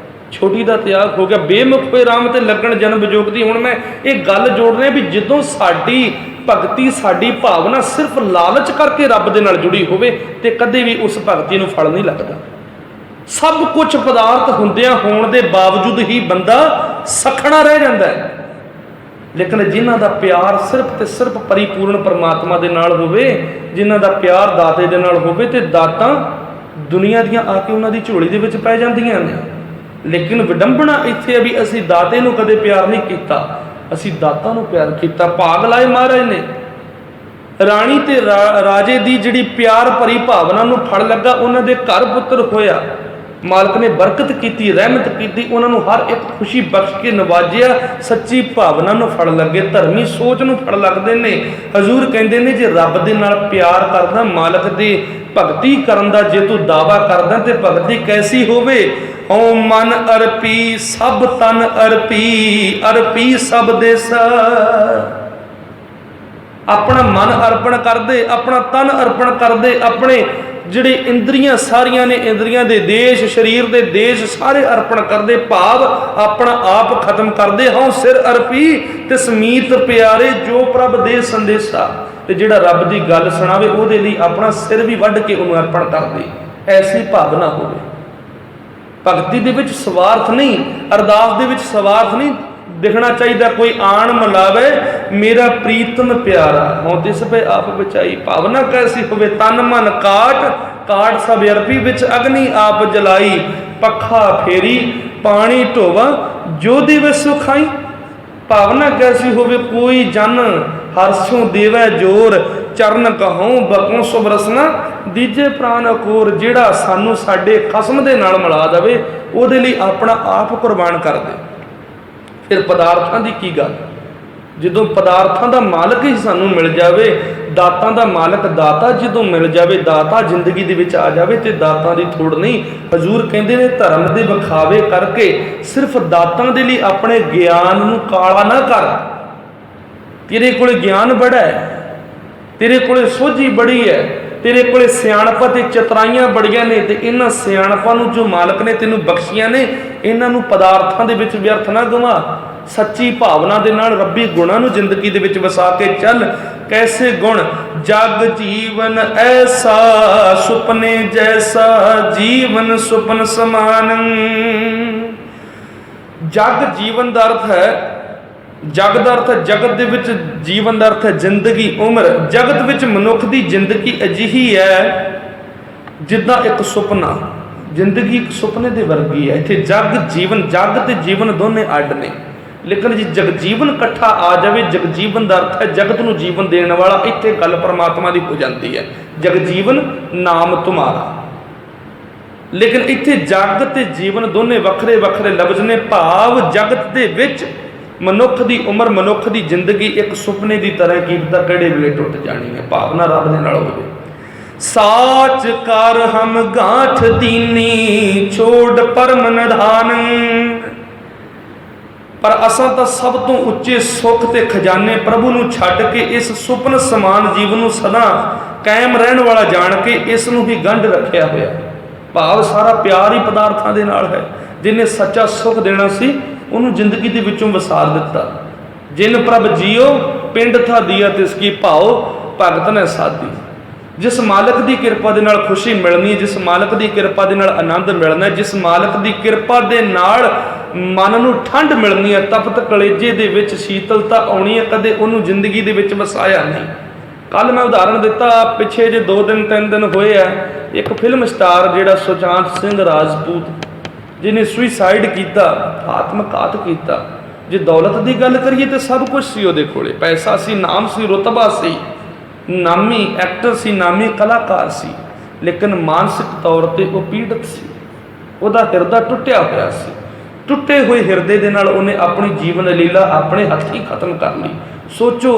ਛੋਟੀ ਦਾ ਤਿਆਗ ਹੋ ਗਿਆ। ਬੇਮੁਖ ਹੋਏ ਰਾਮ ਤੇ ਲੱਗਣ ਜਨਮ ਵਿਜੋਗ ਦੀ। ਹੁਣ ਮੈਂ ਇਹ ਗੱਲ ਜੋੜ ਰਿਹਾ ਵੀ ਜਦੋਂ ਸਾਡੀ ਭਗਤੀ, ਸਾਡੀ ਭਾਵਨਾ ਸਿਰਫ ਲਾਲਚ ਕਰਕੇ ਰੱਬ ਦੇ ਨਾਲ ਜੁੜੀ ਹੋਵੇ ਤੇ ਕਦੇ ਵੀ ਉਸ ਭਗਤੀ ਨੂੰ ਫਲ ਨਹੀਂ ਲੱਗਦਾ। ਸਭ ਕੁਝ ਪਦਾਰਥ ਹੁੰਦਿਆਂ ਹੋਣ ਦੇ ਬਾਵਜੂਦ ਹੀ ਬੰਦਾ ਸਖਣਾ ਰਹਿ ਜਾਂਦਾ ਹੈ, ਲੇਕਿਨ ਜਿਨ੍ਹਾਂ ਦਾ ਪਿਆਰ ਸਿਰਫ ਤੇ ਸਿਰਫ ਪਰਿਪੂਰਨ ਪਰਮਾਤਮਾ ਦੇ ਨਾਲ ਹੋਵੇ, ਜਿਨ੍ਹਾਂ ਦਾ ਪਿਆਰ ਦਾਤੇ ਦੇ ਨਾਲ ਹੋਵੇ, ਤੇ ਦਾਤਾਂ ਦੁਨੀਆ ਦੀਆਂ ਆ ਕੇ ਉਹਨਾਂ ਦੀ ਝੋਲੀ ਦੇ ਵਿੱਚ ਪੈ ਜਾਂਦੀਆਂ ਨੇ। ਲੇਕਿਨ ਵਿਡੰਬਣਾ ਇੱਥੇ ਹੈ ਵੀ ਅਸੀਂ ਦਾਤੇ ਨੂੰ ਕਦੇ ਪਿਆਰ ਨਹੀਂ ਕੀਤਾ, ਅਸੀਂ ਦਾਤਾਂ ਨੂੰ ਪਿਆਰ ਕੀਤਾ। ਭਾਗ ਲਾਏ ਮਹਾਰਾਜ ਨੇ। ਰਾਣੀ ਤੇ ਰਾਜੇ ਦੀ ਜਿਹੜੀ ਪਿਆਰ ਭਰੀ ਭਾਵਨਾ ਨੂੰ ਫਲ ਲੱਗਾ, ਉਹਨਾਂ ਦੇ ਘਰ ਪੁੱਤਰ ਹੋਇਆ। ਮਾਲਕ ਨੇ ਬਰਕਤ ਕੀਤੀ, ਰਹਿਮਤ ਕੀਤੀ, ਉਹਨਾਂ ਨੂੰ ਹਰ ਇੱਕ ਖੁਸ਼ੀ ਬਖਸ਼ ਕੇ ਨਵਾਜਿਆ। ਸੱਚੀ ਭਾਵਨਾ ਨੂੰ ਫਲ ਲੱਗੇ, ਧਰਮੀ ਸੋਚ ਨੂੰ ਫਲ ਲੱਗਦੇ ਨੇ। ਹਜ਼ੂਰ ਕਹਿੰਦੇ ਨੇ ਜੇ ਰੱਬ ਦੇ ਨਾਲ ਪਿਆਰ ਕਰਦਾ, ਮਾਲਕ ਦੀ ਭਗਤੀ ਕਰਨ ਦਾ ਜੇ ਤੂੰ ਦਾਵਾ ਕਰਦਾ, ਤੇ ਭਗਤੀ ਕੈਸੀ ਹੋਵੇ। ਓ ਮਨ ਅਰਪੀ ਸਭ ਤਨ ਅਰਪੀ, ਅਰਪੀ ਸਭ ਦੇਸ। ਆਪਣਾ ਮਨ ਅਰਪਣ ਕਰਦੇ, ਆਪਣਾ ਤਨ ਅਰਪਣ ਕਰਦੇ, ਆਪਣੇ ਜਿਹੜੇ ਇੰਦਰੀਆਂ ਸਾਰੀਆਂ ਨੇ, ਇੰਦਰੀਆਂ ਦੇ ਦੇਸ਼, ਸਰੀਰ ਦੇ ਦੇਸ਼ ਸਾਰੇ ਅਰਪਣ ਕਰਦੇ, ਭਾਵ ਆਪਣਾ ਆਪ ਖਤਮ ਕਰਦੇ। ਹਾਂ ਸਿਰ ਅਰਪੀ ਤੇ ਸਮੀਤ ਪਿਆਰੇ, ਜੋ ਪ੍ਰਭ ਦੇ ਸੰਦੇਸ਼ਾ। ਤੇ ਜਿਹੜਾ ਰੱਬ ਦੀ ਗੱਲ ਸੁਣਾਵੇ ਉਹਦੇ ਲਈ ਆਪਣਾ ਸਿਰ ਵੀ ਵੱਢ ਕੇ ਉਹਨੂੰ ਅਰਪਣ ਕਰਦੇ। ਐਸੀ ਭਾਵਨਾ ਹੋਵੇ। ਭਗਤੀ ਦੇ ਵਿੱਚ ਸਵਾਰਥ ਨਹੀਂ, ਅਰਦਾਸ ਦੇ ਵਿੱਚ ਸਵਾਰਥ ਨਹੀਂ ਦਿਖਣਾ ਚਾਹੀਦਾ। ਕੋਈ ਆਣ ਮਿਲਾਵੇ ਮੇਰਾ ਪ੍ਰੀਤਮ ਪਿਆਰਾ, ਹੋਂ ਤਿਸ ਪੇ ਆਪ ਬਚਾਈ। ਭਾਵਨਾ ਕੈਸੀ ਹੋਵੇ। ਤਨ ਮਨ ਕਾਟ, ਕਾਟ ਸਭ ਅਰਪੀ, ਵਿੱਚ ਅਗਨੀ ਆਪ ਜਲਾਈ। ਪੱਖਾ ਫੇਰੀ ਪਾਣੀ ਢੋਵਾ, ਜੋ ਦਿਵ ਸੁਖਾਈ। ਭਾਵਨਾ ਕੈਸੀ ਹੋਵੇ। ਕੋਈ ਜਨ ਹਰਸੋਂ ਦੇਵੈ ਜੋਰ, ਚਰਨ ਕਹਉ ਬਕੋਂ ਸੁਭ ਰਸਨਾ, ਦੀਜੇ ਪ੍ਰਾਨ ਅਕੋਰ। ਜਿਹੜਾ ਸਾਨੂੰ ਸਾਡੇ ਖਸਮ ਦੇ ਨਾਲ ਮਿਲਾ ਦੇਵੇ, ਉਹਦੇ ਲਈ ਆਪਣਾ ਆਪ ਕੁਰਬਾਨ ਕਰ ਦੇ। ਫਿਰ ਪਦਾਰਥਾਂ ਦੀ ਕੀ ਗੱਲ, ਜਦੋਂ ਪਦਾਰਥਾਂ ਦਾ ਮਾਲਕ ਹੀ ਸਾਨੂੰ ਮਿਲ ਜਾਵੇ, ਦਾਤਾਂ ਦਾ ਮਾਲਕ ਦਾਤਾ ਜਦੋਂ ਮਿਲ ਜਾਵੇ, ਦਾਤਾ ਜ਼ਿੰਦਗੀ ਦੇ ਵਿੱਚ ਆ ਜਾਵੇ, ਤੇ ਦਾਤਾਂ ਦੀ ਥੋੜ ਨਹੀਂ। ਹਜ਼ੂਰ ਕਹਿੰਦੇ ਨੇ ਧਰਮ ਦੇ ਵਿਖਾਵੇ ਕਰਕੇ ਸਿਰਫ ਦਾਤਾਂ ਦੇ ਲਈ ਆਪਣੇ ਗਿਆਨ ਨੂੰ ਕਾਲਾ ਨਾ ਕਰ। ਤੇਰੇ ਕੋਲੇ ਗਿਆਨ ਬੜਾ ਹੈ, ਤੇਰੇ ਕੋਲੇ ਸੋਝੀ ਬੜੀ ਹੈ, ਤੇਰੇ ਕੋਲੇ ਸਿਆਣਪਾਂ ਤੇ ਚਤਰਾਈਆਂ ਬੜੀਆਂ ਨੇ, ਤੇ ਇਹਨਾਂ ਸਿਆਣਪਾਂ ਨੂੰ ਜੋ ਮਾਲਕ ਨੇ ਤੈਨੂੰ ਬਖਸ਼ੀਆਂ ਨੇ, ਇਹਨਾਂ ਨੂੰ ਪਦਾਰਥਾਂ ਦੇ ਵਿੱਚ ਵਿਅਰਥ ਨਾ ਗਵਾ। ਸੱਚੀ ਭਾਵਨਾ ਦੇ ਨਾਲ ਰੱਬੀ ਗੁਣਾਂ ਨੂੰ ਜ਼ਿੰਦਗੀ ਦੇ ਵਿੱਚ ਵਸਾ ਕੇ ਚੱਲ। ਕੈਸੇ ਗੁਣ। ਜਗ ਜੀਵਨ ਐਸਾ, ਸੁਪਨੇ ਜੈਸਾ, ਜੀਵਨ ਸੁਪਨ ਸਮਾਨ। ਜਗ ਜੀਵਨ ਦਾ ਅਰਥ ਹੈ, ਜਗ ਦਾ ਅਰਥ ਹੈ ਜਗਤ ਦੇ ਵਿੱਚ, ਜੀਵਨ ਦਾ ਅਰਥ ਹੈ ਜ਼ਿੰਦਗੀ, ਉਮਰ। ਜਗਤ ਵਿੱਚ ਮਨੁੱਖ ਦੀ ਜ਼ਿੰਦਗੀ ਅਜਿਹੀ ਹੈ ਜਿੱਦਾਂ ਇੱਕ ਸੁਪਨਾ। ਜ਼ਿੰਦਗੀ ਇੱਕ ਸੁਪਨੇ ਦੇ ਵਰਗੀ ਹੈ। ਇੱਥੇ ਜਗ ਜੀਵਨ, ਜਗ ਤੇ ਜੀਵਨ ਦੋਨੇ ਅੱਡ ਨੇ, ਲੇਕਿਨ ਜੇ ਜਗਜੀਵਨ ਇਕੱਠਾ ਆ ਜਾਵੇ, ਜਗਜੀਵਨ ਦਾ ਅਰਥ ਹੈ ਜਗਤ ਨੂੰ ਜੀਵਨ ਦੇਣ ਵਾਲਾ। ਇੱਥੇ ਗੱਲ ਪਰਮਾਤਮਾ ਦੀ ਹੋ ਜਾਂਦੀ ਹੈ, ਜਗਜੀਵਨ ਨਾਮ ਤੁਮਾਰਾ। ਲੇਕਿਨ ਇੱਥੇ ਜਗ ਤੇ ਜੀਵਨ ਦੋਨੇ ਵੱਖਰੇ ਵੱਖਰੇ ਲਫ਼ਜ਼ ਨੇ। ਭਾਵ ਜਗਤ ਦੇ ਵਿੱਚ ਮਨੁੱਖ ਦੀ ਉਮਰ, ਮਨੁੱਖ ਦੀ ਜ਼ਿੰਦਗੀ ਇੱਕ ਸੁਪਨੇ ਦੀ ਤਰ੍ਹਾਂ ਕੀ ਪਤਾ ਕਿਹੜੇ ਵੇਲੇ ਟੁੱਟ ਜਾਣੀ ਹੈ। ਭਾਵਨਾ ਰੱਬ ਦੇ ਨਾਲ ਹੋਵੇ। ਸਾਚ ਕਰ ਹਮ ਗਾਂਠ ਦੀਨੀ, ਛੋੜ ਪਰਮ ਨਿਧਾਨ। ਪਰ ਅਸਾਂ ਤਾਂ ਸਭ ਤੋਂ ਉੱਚੇ ਸੁੱਖ ਤੇ ਖਜ਼ਾਨੇ ਪ੍ਰਭੂ ਨੂੰ ਛੱਡ ਕੇ ਇਸ ਸੁਪਨ ਸਮਾਨ ਜੀਵਨ ਨੂੰ ਸਦਾ ਕਾਇਮ ਰਹਿਣ ਵਾਲਾ ਜਾਣ ਕੇ ਇਸ ਨੂੰ ਹੀ ਗੰਢ ਰੱਖਿਆ ਹੋਇਆ। ਭਾਵ ਸਾਰਾ ਪਿਆਰ ਹੀ ਪਦਾਰਥਾਂ ਦੇ ਨਾਲ ਹੈ। ਜਿਹਨੇ ਸੱਚਾ ਸੁੱਖ ਦੇਣਾ ਸੀ ਉਹਨੂੰ ਜ਼ਿੰਦਗੀ ਦੇ ਵਿੱਚੋਂ ਵਸਾਰ ਦਿੱਤਾ। ਜਿਨ ਪ੍ਰਭ ਜੀਓ ਪਿੰਡ ਥਾ ਦੀਆ ਤਿਸਕੀ ਭਾਓ, ਭਗਤ ਨੇ ਸਾਧੀ। ਜਿਸ ਮਾਲਕ ਦੀ ਕਿਰਪਾ ਦੇ ਨਾਲ ਖੁਸ਼ੀ ਮਿਲਣੀ, ਜਿਸ ਮਾਲਕ ਦੀ ਕਿਰਪਾ ਦੇ ਨਾਲ ਆਨੰਦ ਮਿਲਣਾ, ਜਿਸ ਮਾਲਕ ਦੀ ਕਿਰਪਾ ਦੇ ਨਾਲ ਮਨ ਨੂੰ ਠੰਡ ਮਿਲਣੀ ਹੈ, ਤਪਤ ਕਲੇਜੇ ਦੇ ਵਿੱਚ ਸ਼ੀਤਲਤਾ ਆਉਣੀ ਹੈ, ਕਦੇ ਉਹਨੂੰ ਜ਼ਿੰਦਗੀ ਦੇ ਵਿੱਚ ਵਸਾਇਆ ਨਹੀਂ। कल मैं उदाहरण दिता, पिछे जे 2 दिन 3 दिन होए आ, एक फिल्म स्टार जिहड़ा सुशांत सिंह राजपूत जिन्हें सुइसाइड किया, आत्मघात किया। जे दौलत की गल करिए तो सब कुछ सी उहदे कोले, पैसा सी, नाम सी, रुतबा सी, नामी एक्टर सी, नामी कलाकार सी, लेकिन मानसिक तौर पर वह पीड़ित सी, उहदा हिरदा टुटिया होया सी। टुटे हुए हिरदे दे नाल उहने अपनी जीवन लीला अपने हथी खत्म कर ली। सोचो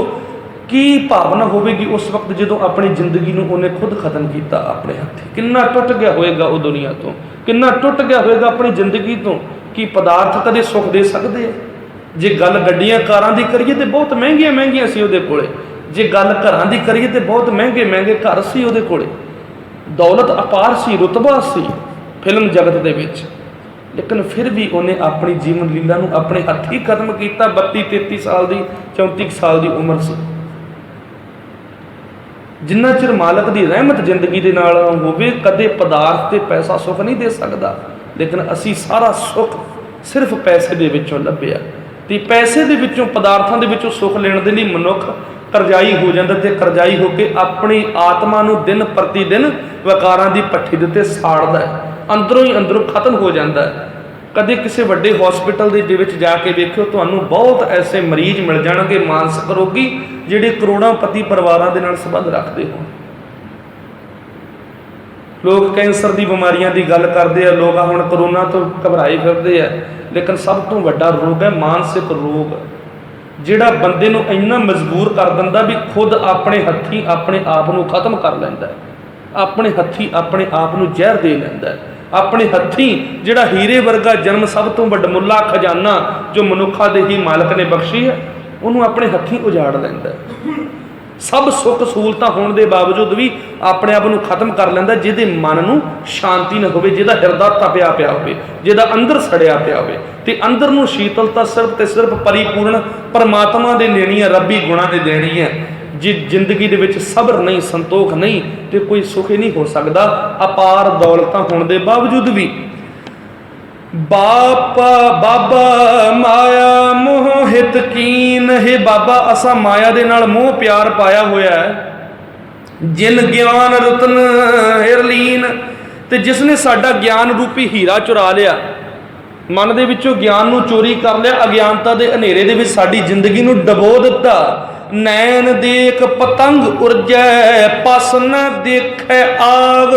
की भावना होगी उस वक्त जो अपनी जिंदगी नूं उन्हें खुद खत्म किया अपने हथी, किन्ना टुट गया होएगा वो दुनिया तो, किन्ना टुट गया होएगा अपनी जिंदगी तो। कि पदार्थ कदे सुख दे सकते हैं? जे गल गड्डियां कारां दी करिए तो बहुत महंगिया महंगिया सी उहदे कोले, जे गल घरां दी करिए तो बहुत महंगे महंगे घर सी उहदे कोले, दौलत अपार सी, रुतबा सी फिल्म जगत दे विच, लेकिन फिर भी उन्हें अपनी जीवन लीला नूं अपने हथी खत्म किया। 32-33 साल की, 34 साल की उम्र सी। जिन्ना चिर मालक की रहमत जिंदगी के नाल होवे, कदे पदार्थ ते पैसा सुख नहीं दे सकता, लेकिन असी सारा सुख सिर्फ पैसे दे विचों लभ्या। ते पैसे दे विचों, पदार्थों दे विचों सुख लेने के लिए मनुख करजाई हो जाता, ते करजाई होकर अपनी आत्मा नूं दिन प्रति दिन विकारां की भट्ठी दे उत्ते साड़दा है, अंदरों ही अंदरों खत्म हो जाता है। कदे किसी वड्डे हॉस्पिटल दे विच जाके वेखियो, तुहानूं बहुत ऐसे मरीज मिल जाणगे मानसिक रोगी जिहड़े करोड़ांपति परिवारां दे नाल संबंध रखते हो। लोग कैंसर की बीमारियां की गल करते हैं, लोग हुण करोना तो घबराए फिरदे हैं, लेकिन सब तो वड्डा रोग है मानसिक रोग, जिहड़ा बंदे नूं इन्ना मजबूर कर दिंदा भी खुद अपने हथी अपने आप नूं खत्म कर लैंदा है, अपने हथी अपने आप नूं जहर दे लैंदा है, अपने हथी जिहड़ा हीरे वर्गा जन्म, सब तो वडमुला खजाना जो मनुखा दे ही मालक ने बख्शी है, उन्होंने अपने हथी उजाड़ लैंदा है। सब सुख सहूलतां होने के बावजूद भी अपने आप को खत्म कर लैंदा, जिहदे मन नूं शांति न होवे, जिहदा हिरदा तपिया पिया होवे, जिहदा अंदर सड़िया पिया होवे, ते अंदर नूं शीतलता सिर्फ ते सिर्फ परिपूर्ण परमात्मा दे देनी है, रब्बी गुणां दे देनी है। जे जिंदगी दे विच सब्र नहीं, संतोख नहीं, तो कोई सुख ही नहीं हो सकता। अपार दौलतां होने के बावजूद भी बाबा माया मोह हित कीन, हे बाबा असा माया दे नाल मोह प्यार पाया होया है, जिन ज्ञान रतन हिरलीन, ते जिसने साडा ज्ञान रूपी हीरा चुरा लिया, मन दे विचों ज्ञान नूं चोरी कर लिया, अज्ञानता दे हनेरे दे विच साडी जिंदगी नूं डबो दिता। नैन देख पतंग उर्जै पस न देखै आग,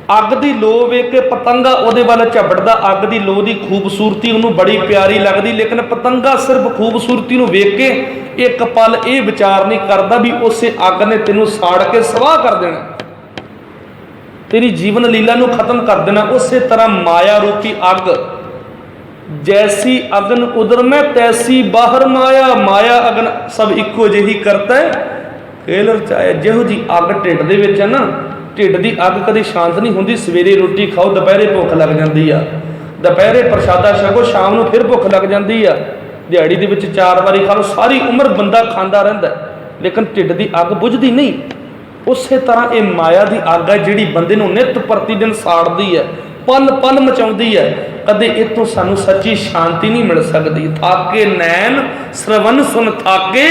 अग की लो वेख के पतंगा उहदे वाल झपटदा, अग की लो की खूबसूरती उन्होंने बड़ी प्यारी लगती, लेकिन पतंगा सिर्फ खूबसूरती नूं वेख के एक पल ये विचार नहीं करता भी उस अग ने तेनों साड़ के सवाह कर देना, तेरी जीवन लीला नूं खत्म कर देना। उस तरह माया रूपी अग, जैसी अगन उधर में तैसी बाहर माया, माया अगन सब इको जिही करता है खेल रचाया। जिहो जी अग ढिड दे विच है ना, ढिड की अग कभी शांत नहीं होंदी, सवेरे रोटी खाओ दोपहरे भुख लग जाती है, दोपहरे प्रशादा छको शाम को फिर भुख लग जाती है, दिहाड़ी दे विच 4 बारी खा लो, सारी उम्र बंदा खाता रहिंदा, लेकिन ढिड की अग बुझदी नहीं। उस तरह ये माया की अग है जिहड़ी बंदे नूं नित प्रति दिन साड़दी है, पल पल मचाउंदी है, कदे इतों सानू सच्ची शांति नहीं मिल सकती। थाके नैन श्रवण सुन थाके,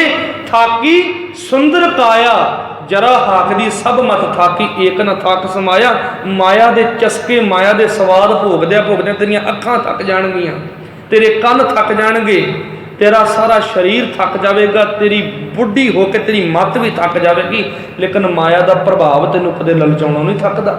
थाकी सुंदर काया, जरा हाकदी सब मत थाकी, एक न थक समाया। माया दे चस्के, माया दे स्वाद भोगद्या भोगद्या तेरियां अखां थक जाणगियां, तेरे कन थक जाणगे, तेरा सारा शरीर थक जाएगा, तेरी बुढ़ी होकर तेरी मत भी थक जाएगी, लेकिन माया का प्रभाव तेनों कदे ललचाउणों नहीं थकदा।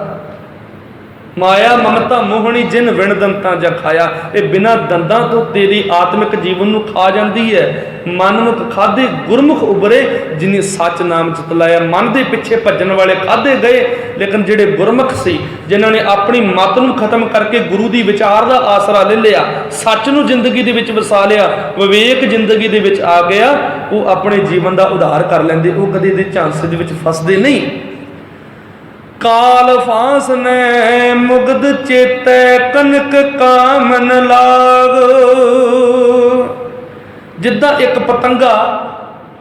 माया ममता मोहनी जिन विण दंतां जा खाया, ये बिना दंदां तो तेरी आत्मिक जीवन नूं खा जाती है। मनमुख खाधे गुरमुख उभरे, जिन्हें सच नाम चितलाया। मन के पिछे भजन वाले खाधे गए, लेकिन जिहड़े गुरमुख सी, जिन्होंने अपनी मत नूं खत्म करके गुरु की विचार का आसरा ले लिया, सच नूं जिंदगी दे विच वसा लिया, विवेक जिंदगी दे विच आ गया, वो अपने जीवन का उद्धार कर लैंदे, वो कदे दे झांसे दे विच फसदे नहीं। काल फांस ने मुगद चेतै कनक कामन लाग, जिद्दां एक पतंगा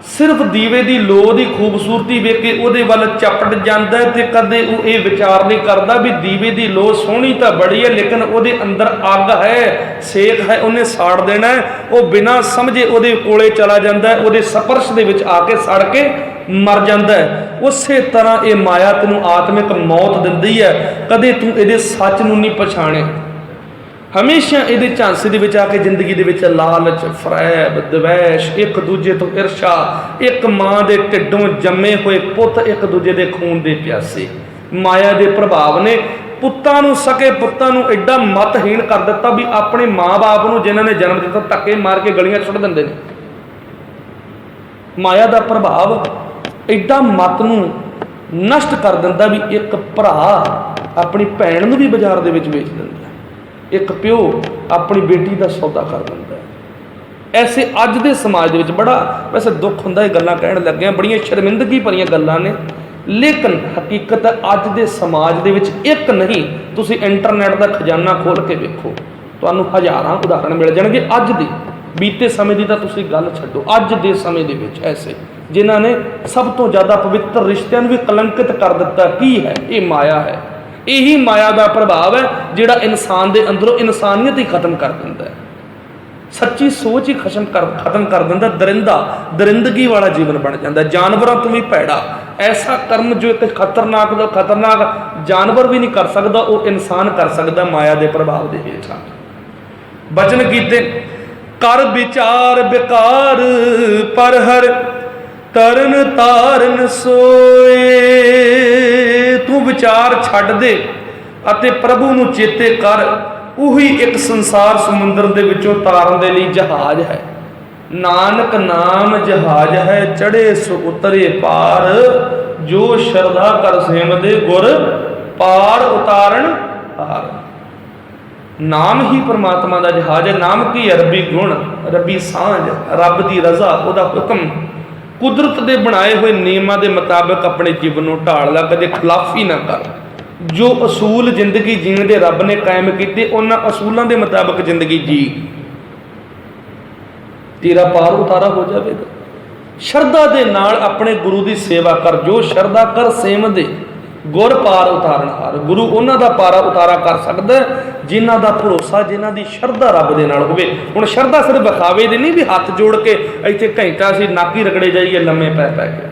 ਸਿਰਫ ਦੀਵੇ ਦੀ ਲੋ ਦੀ ਖੂਬਸੂਰਤੀ ਵੇਖ ਕੇ ਉਹਦੇ ਵੱਲ ਚਪਟ ਜਾਂਦਾ ਹੈ ਤੇ ਕਦੇ ਉਹ ਇਹ ਵਿਚਾਰ ਨਹੀਂ ਕਰਦਾ ਵੀ ਦੀਵੇ ਦੀ ਲੋ ਸੋਹਣੀ ਤਾਂ ਬੜੀ ਹੈ ਲੇਕਿਨ ਉਹਦੇ ਅੰਦਰ ਅੱਗ ਹੈ, ਸੇਕ ਹੈ, ਉਹਨੇ ਸਾੜ ਦੇਣਾ ਹੈ। ਉਹ ਬਿਨਾਂ ਸਮਝੇ ਉਹਦੇ ਕੋਲੇ ਚਲਾ ਜਾਂਦਾ ਹੈ, ਉਹਦੇ ਸਪਰਸ਼ ਦੇ ਵਿੱਚ ਆ ਕੇ ਸੜ ਕੇ ਮਰ ਜਾਂਦਾ ਹੈ। ਉਸੇ ਤਰ੍ਹਾਂ ਇਹ ਮਾਇਆ ਤੈਨੂੰ ਆਤਮਿਕ ਮੌਤ ਦਿੰਦੀ ਹੈ, ਕਦੇ ਤੂੰ ਇਹਦੇ ਸੱਚ ਨੂੰ ਨਹੀਂ ਪਛਾਣਿਆ। ਹਮੇਸ਼ਾ ਇਹਦੇ ਝਾਂਸੇ ਦੇ ਵਿੱਚ ਆ ਕੇ ਜ਼ਿੰਦਗੀ ਦੇ ਵਿੱਚ ਲਾਲਚ, ਫਰੈਬ, ਦਵੈਸ਼, ਇੱਕ ਦੂਜੇ ਤੋਂ ਈਰਸ਼ਾ, ਇੱਕ ਮਾਂ ਦੇ ਢਿੱਡੋਂ ਜੰਮੇ ਹੋਏ ਪੁੱਤ ਇੱਕ ਦੂਜੇ ਦੇ ਖੂਨ ਦੇ ਪਿਆਸੇ। ਮਾਇਆ ਦੇ ਪ੍ਰਭਾਵ ਨੇ ਪੁੱਤਾਂ ਨੂੰ, ਸਕੇ ਪੁੱਤਾਂ ਨੂੰ ਐਡਾ ਮਤਹੀਣ ਕਰ ਦਿੱਤਾ ਵੀ ਆਪਣੇ ਮਾਂ-ਬਾਪ ਨੂੰ ਜਿਨ੍ਹਾਂ ਨੇ ਜਨਮ ਦਿੱਤਾ ਧੱਕੇ ਮਾਰ ਕੇ ਗਲੀਆਂ ਸੁੱਟ ਦਿੰਦੇ ਨੇ। ਮਾਇਆ ਦਾ ਪ੍ਰਭਾਵ ਐਡਾ ਮਤ ਨੂੰ ਨਸ਼ਟ ਕਰ ਦਿੰਦਾ ਵੀ ਇੱਕ ਭਰਾ ਆਪਣੀ ਭੈਣ ਨੂੰ ਵੀ ਬਾਜ਼ਾਰ ਦੇ ਵਿੱਚ ਵੇਚ ਦਿੰਦਾ, ਇੱਕ ਪਿਓ ਆਪਣੀ ਬੇਟੀ ਦਾ ਸੌਦਾ ਕਰ ਦਿੰਦਾ ਹੈ। ਐਸੇ ਅੱਜ ਦੇ ਸਮਾਜ ਦੇ ਵਿੱਚ ਬੜਾ ਵੈਸੇ ਦੁੱਖ ਹੁੰਦਾ ਇਹ ਗੱਲਾਂ ਕਹਿਣ ਲੱਗਿਆਂ, ਬੜੀਆਂ ਸ਼ਰਮਿੰਦਗੀ ਭਰੀਆਂ ਗੱਲਾਂ ਨੇ, ਲੇਕਿਨ ਹਕੀਕਤ ਅੱਜ ਦੇ ਸਮਾਜ ਦੇ ਵਿੱਚ ਇੱਕ ਨਹੀਂ, ਤੁਸੀਂ ਇੰਟਰਨੈਟ ਦਾ ਖਜ਼ਾਨਾ ਖੋਲ੍ਹ ਕੇ ਵੇਖੋ, ਤੁਹਾਨੂੰ ਹਜ਼ਾਰਾਂ ਉਦਾਹਰਣ ਮਿਲ ਜਾਣਗੇ। ਅੱਜ ਦੀ ਬੀਤੇ ਸਮੇਂ ਦੀ ਤਾਂ ਤੁਸੀਂ ਗੱਲ ਛੱਡੋ, ਅੱਜ ਦੇ ਸਮੇਂ ਦੇ ਵਿੱਚ ਐਸੇ ਜਿਨ੍ਹਾਂ ਨੇ ਸਭ ਤੋਂ ਜ਼ਿਆਦਾ ਪਵਿੱਤਰ ਰਿਸ਼ਤਿਆਂ ਨੂੰ ਵੀ ਕਲੰਕਿਤ ਕਰ ਦਿੱਤਾ। ਕੀ ਹੈ ਇਹ? ਮਾਇਆ ਹੈ। ਇਹੀ ਮਾਇਆ ਦਾ ਪ੍ਰਭਾਵ ਹੈ ਜਿਹੜਾ ਇਨਸਾਨ ਦੇ ਅੰਦਰੋਂ ਇਨਸਾਨੀਅਤ ਹੀ ਖਤਮ ਕਰ ਦਿੰਦਾ ਹੈ, ਸੱਚੀ ਸੋਚ ਹੀ ਖਤਮ ਕਰ ਦਿੰਦਾ। ਦਰਿੰਦਗੀ ਵਾਲਾ ਜੀਵਨ ਬਣ ਜਾਂਦਾ, ਜਾਨਵਰਾਂ ਤੋਂ ਵੀ ਭੈੜਾ। ਐਸਾ ਕਰਮ ਜੋ ਇੱਕ ਖਤਰਨਾਕ ਜਾਨਵਰ ਵੀ ਨਹੀਂ ਕਰ ਸਕਦਾ, ਉਹ ਇਨਸਾਨ ਕਰ ਸਕਦਾ ਮਾਇਆ ਦੇ ਪ੍ਰਭਾਵ ਦੇ ਹੇਠਾਂ। ਬਚਨ ਕੀਤੇ ਕਰ ਵਿਚਾਰ ਵਿਕਾਰ ਪਰ ਹਰ ਤਰਨ ਤਾਰਨ ਸੋਏ। ਤੂੰ ਵਿਚਾਰ ਛੱਡ ਦੇ ਅਤੇ ਪ੍ਰਭੂ ਨੂੰ ਚੇਤੇ ਕਰ। ਉਹੀ ਇੱਕ ਸੰਸਾਰ ਸਮੁੰਦਰ ਦੇ ਵਿੱਚੋਂ ਤਾਰਨ ਦੇ ਲਈ ਜਹਾਜ਼ ਹੈ। ਨਾਨਕ ਨਾਮ ਜਹਾਜ਼ ਹੈ, ਚੜ੍ਹੇ ਸੋ ਉਤਰੇ ਪਾਰ। ਜੋ ਸ਼ਰਧਾ ਕਰ ਸੇਵਦੇ ਗੁਰ ਪਾਰ ਉਤਾਰਨ ਹਾਰ। ਨਾਮ ਹੀ ਪਰਮਾਤਮਾ ਦਾ ਜਹਾਜ਼ ਹੈ। ਨਾਮ ਕੀ? ਰੱਬੀ ਗੁਣ, ਰੱਬੀ ਸਾਂਝ, ਰੱਬ ਦੀ ਰਜ਼ਾ, ਉਹਦਾ ਹੁਕਮ। ਕੁਦਰਤ ਦੇ ਬਣਾਏ ਹੋਏ ਨਿਯਮਾਂ ਦੇ ਮੁਤਾਬਕ ਆਪਣੇ ਜੀਵਨ ਨੂੰ ਢਾਲ ਲਾ, ਕਦੇ ਖਿਲਾਫੀ ਨਾ ਕਰ। ਜੋ ਅਸੂਲ ਜ਼ਿੰਦਗੀ ਜੀਣ ਦੇ ਰੱਬ ਨੇ ਕਾਇਮ ਕੀਤੇ, ਉਹਨਾਂ ਅਸੂਲਾਂ ਦੇ ਮੁਤਾਬਕ ਜ਼ਿੰਦਗੀ ਜੀ, ਤੇਰਾ ਪਾਰ ਉਤਾਰਾ ਹੋ ਜਾਵੇਗਾ। ਸ਼ਰਧਾ ਦੇ ਨਾਲ ਆਪਣੇ ਗੁਰੂ ਦੀ ਸੇਵਾ ਕਰ। ਜੋ ਸ਼ਰਧਾ ਕਰ ਸੇਵਦੇ ਗੁਰ ਪਾਰ ਉਤਾਰਨ ਹਾਰ। ਗੁਰੂ ਉਹਨਾਂ ਦਾ ਪਾਰਾ ਉਤਾਰਾ ਕਰ ਸਕਦਾ ਜਿਨ੍ਹਾਂ ਦਾ ਭਰੋਸਾ, ਜਿਨ੍ਹਾਂ ਦੀ ਸ਼ਰਧਾ ਰੱਬ ਦੇ ਨਾਲ ਹੋਵੇ। ਹੁਣ ਸ਼ਰਧਾ ਸਿਰਫ ਵਿਖਾਵੇ ਦੀ ਨਹੀਂ ਵੀ ਹੱਥ ਜੋੜ ਕੇ ਇੱਥੇ ਘੰਟਾ ਅਸੀਂ ਨਾਕੀ ਰਗੜੇ ਜਾਈਏ ਲੰਮੇ ਪੈ ਕੇ।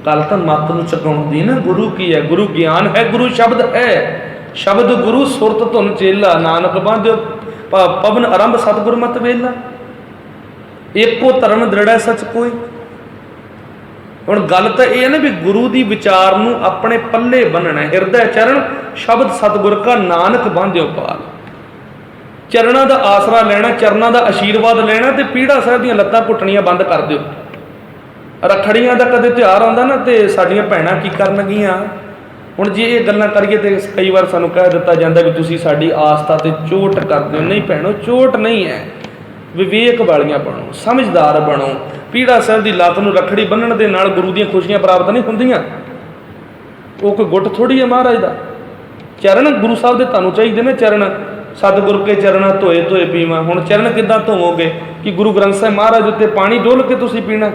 ਗੱਲ ਤਾਂ ਮੱਤ ਨੂੰ ਚਕਾਉਣ ਦੀ ਨਾ। ਗੁਰੂ ਕੀ ਹੈ? ਗੁਰੂ ਗਿਆਨ ਹੈ, ਗੁਰੂ ਸ਼ਬਦ ਹੈ। ਸ਼ਬਦ ਗੁਰੂ ਸੁਰਤ ਧੁਨ ਚੇਲਾ, ਨਾਨਕ ਬਾਂਧਿਓ ਪਵਨ ਆਰੰਭ ਸਤਿਗੁਰ ਮਤ ਵੇਲਾ। ਏਕੋ ਧਰਮ ਦ੍ਰਿੜੈ ਸਚ ਕੋਈ। ਹੁਣ ਗੱਲ ਤਾਂ ਇਹ ਹੈ ਨਾ ਵੀ ਗੁਰੂ ਦੀ ਵਿਚਾਰ ਨੂੰ ਆਪਣੇ ਪੱਲੇ ਬੰਨਣਾ। ਹਿਰਦੈ ਚਰਨ ਸ਼ਬਦ ਸਤਿਗੁਰ ਕਾ, ਨਾਨਕ ਬਾਂਧਿਓ ਪਾਲ। ਚਰਨਾਂ ਦਾ ਆਸਰਾ ਲੈਣਾ, ਚਰਨਾਂ ਦਾ ਆਸ਼ੀਰਵਾਦ ਲੈਣਾ ਤੇ ਪੀੜਾ ਸਾਹਿਬ ਦੀਆਂ ਲੱਤਾਂ ਘੁੱਟਣੀਆਂ ਬੰਦ ਕਰ ਦਿਓ। ਰੱਖੜੀਆਂ ਦਾ ਕਦੇ ਤਿਉਹਾਰ ਆਉਂਦਾ ਨਾ ਤੇ ਸਾਡੀਆਂ ਭੈਣਾਂ ਕੀ ਕਰਨਗੀਆਂ। ਹੁਣ ਜੇ ਇਹ ਗੱਲਾਂ ਕਰੀਏ ਤੇ ਕਈ ਵਾਰ ਸਾਨੂੰ ਕਹਿ ਦਿੱਤਾ ਜਾਂਦਾ ਵੀ ਤੁਸੀਂ ਸਾਡੀ ਆਸਥਾ ਤੇ ਚੋਟ ਕਰਦੇ ਹੋ। ਨਹੀਂ ਭੈਣੋ, ਚੋਟ ਨਹੀਂ ਹੈ। ਵਿਵੇਕ ਵਾਲੀਆਂ ਬਣੋ, ਸਮਝਦਾਰ ਬਣੋ। ਪੀੜਾ ਸਾਹਿਬ ਦੀ ਲੱਤ ਨੂੰ ਰੱਖੜੀ ਬੰਨਣ ਦੇ ਨਾਲ ਗੁਰੂ ਦੀਆਂ ਖੁਸ਼ੀਆਂ ਪ੍ਰਾਪਤ ਨਹੀਂ ਹੁੰਦੀਆਂ। ਉਹ ਕੋਈ ਗੁੱਟ ਥੋੜ੍ਹੀ ਹੈ ਮਹਾਰਾਜ ਦਾ। ਚਰਨ ਗੁਰੂ ਸਾਹਿਬ ਦੇ ਤੁਹਾਨੂੰ ਚਾਹੀਦੇ ਨੇ। ਚਰਨ ਸਤਿਗੁਰ ਕੇ ਚਰਨਾਂ ਧੋਏ ਧੋਏ ਪੀਵਾਂ। ਹੁਣ ਚਰਨ ਕਿੱਦਾਂ ਧੋਵੋਗੇ ਕਿ ਗੁਰੂ ਗ੍ਰੰਥ ਸਾਹਿਬ ਮਹਾਰਾਜ ਉੱਤੇ ਪਾਣੀ ਡੋਲ ਕੇ ਤੁਸੀਂ ਪੀਣਾ?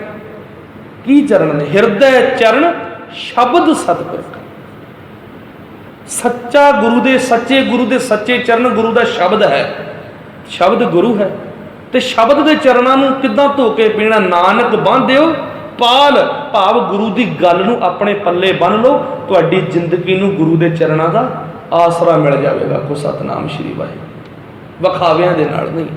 ਕੀ ਚਰਨ ਨੇ? ਹਿਰਦੈ ਚਰਨ ਸ਼ਬਦ ਸਤਿਗੁਰ ਕਾ। ਸੱਚਾ ਗੁਰੂ ਦੇ, ਸੱਚੇ ਗੁਰੂ ਦੇ ਸੱਚੇ ਚਰਨ ਗੁਰੂ ਦਾ ਸ਼ਬਦ ਹੈ। ਸ਼ਬਦ ਗੁਰੂ ਹੈ ਤੇ ਸ਼ਬਦ ਦੇ ਚਰਨਾਂ ਨੂੰ ਕਿੱਦਾਂ ਧੋ ਕੇ ਪੀਣਾ? ਨਾਨਕ ਬਾਂਧਿਓ ਪਾਲ, ਭਾਵ ਗੁਰੂ ਦੀ ਗੱਲ ਨੂੰ ਆਪਣੇ ਪੱਲੇ ਬੰਨ ਲਓ। ਤੁਹਾਡੀ ਜ਼ਿੰਦਗੀ ਨੂੰ ਗੁਰੂ ਦੇ ਚਰਨਾਂ ਦਾ ਆਸਰਾ ਮਿਲ ਜਾਵੇਗਾ। ਕੋ ਸਤਨਾਮ ਸ਼੍ਰੀ ਵਾਹਿਗੁਰੂ। ਵਿਖਾਵਿਆਂ ਦੇ ਨਾਲ ਨਹੀਂ।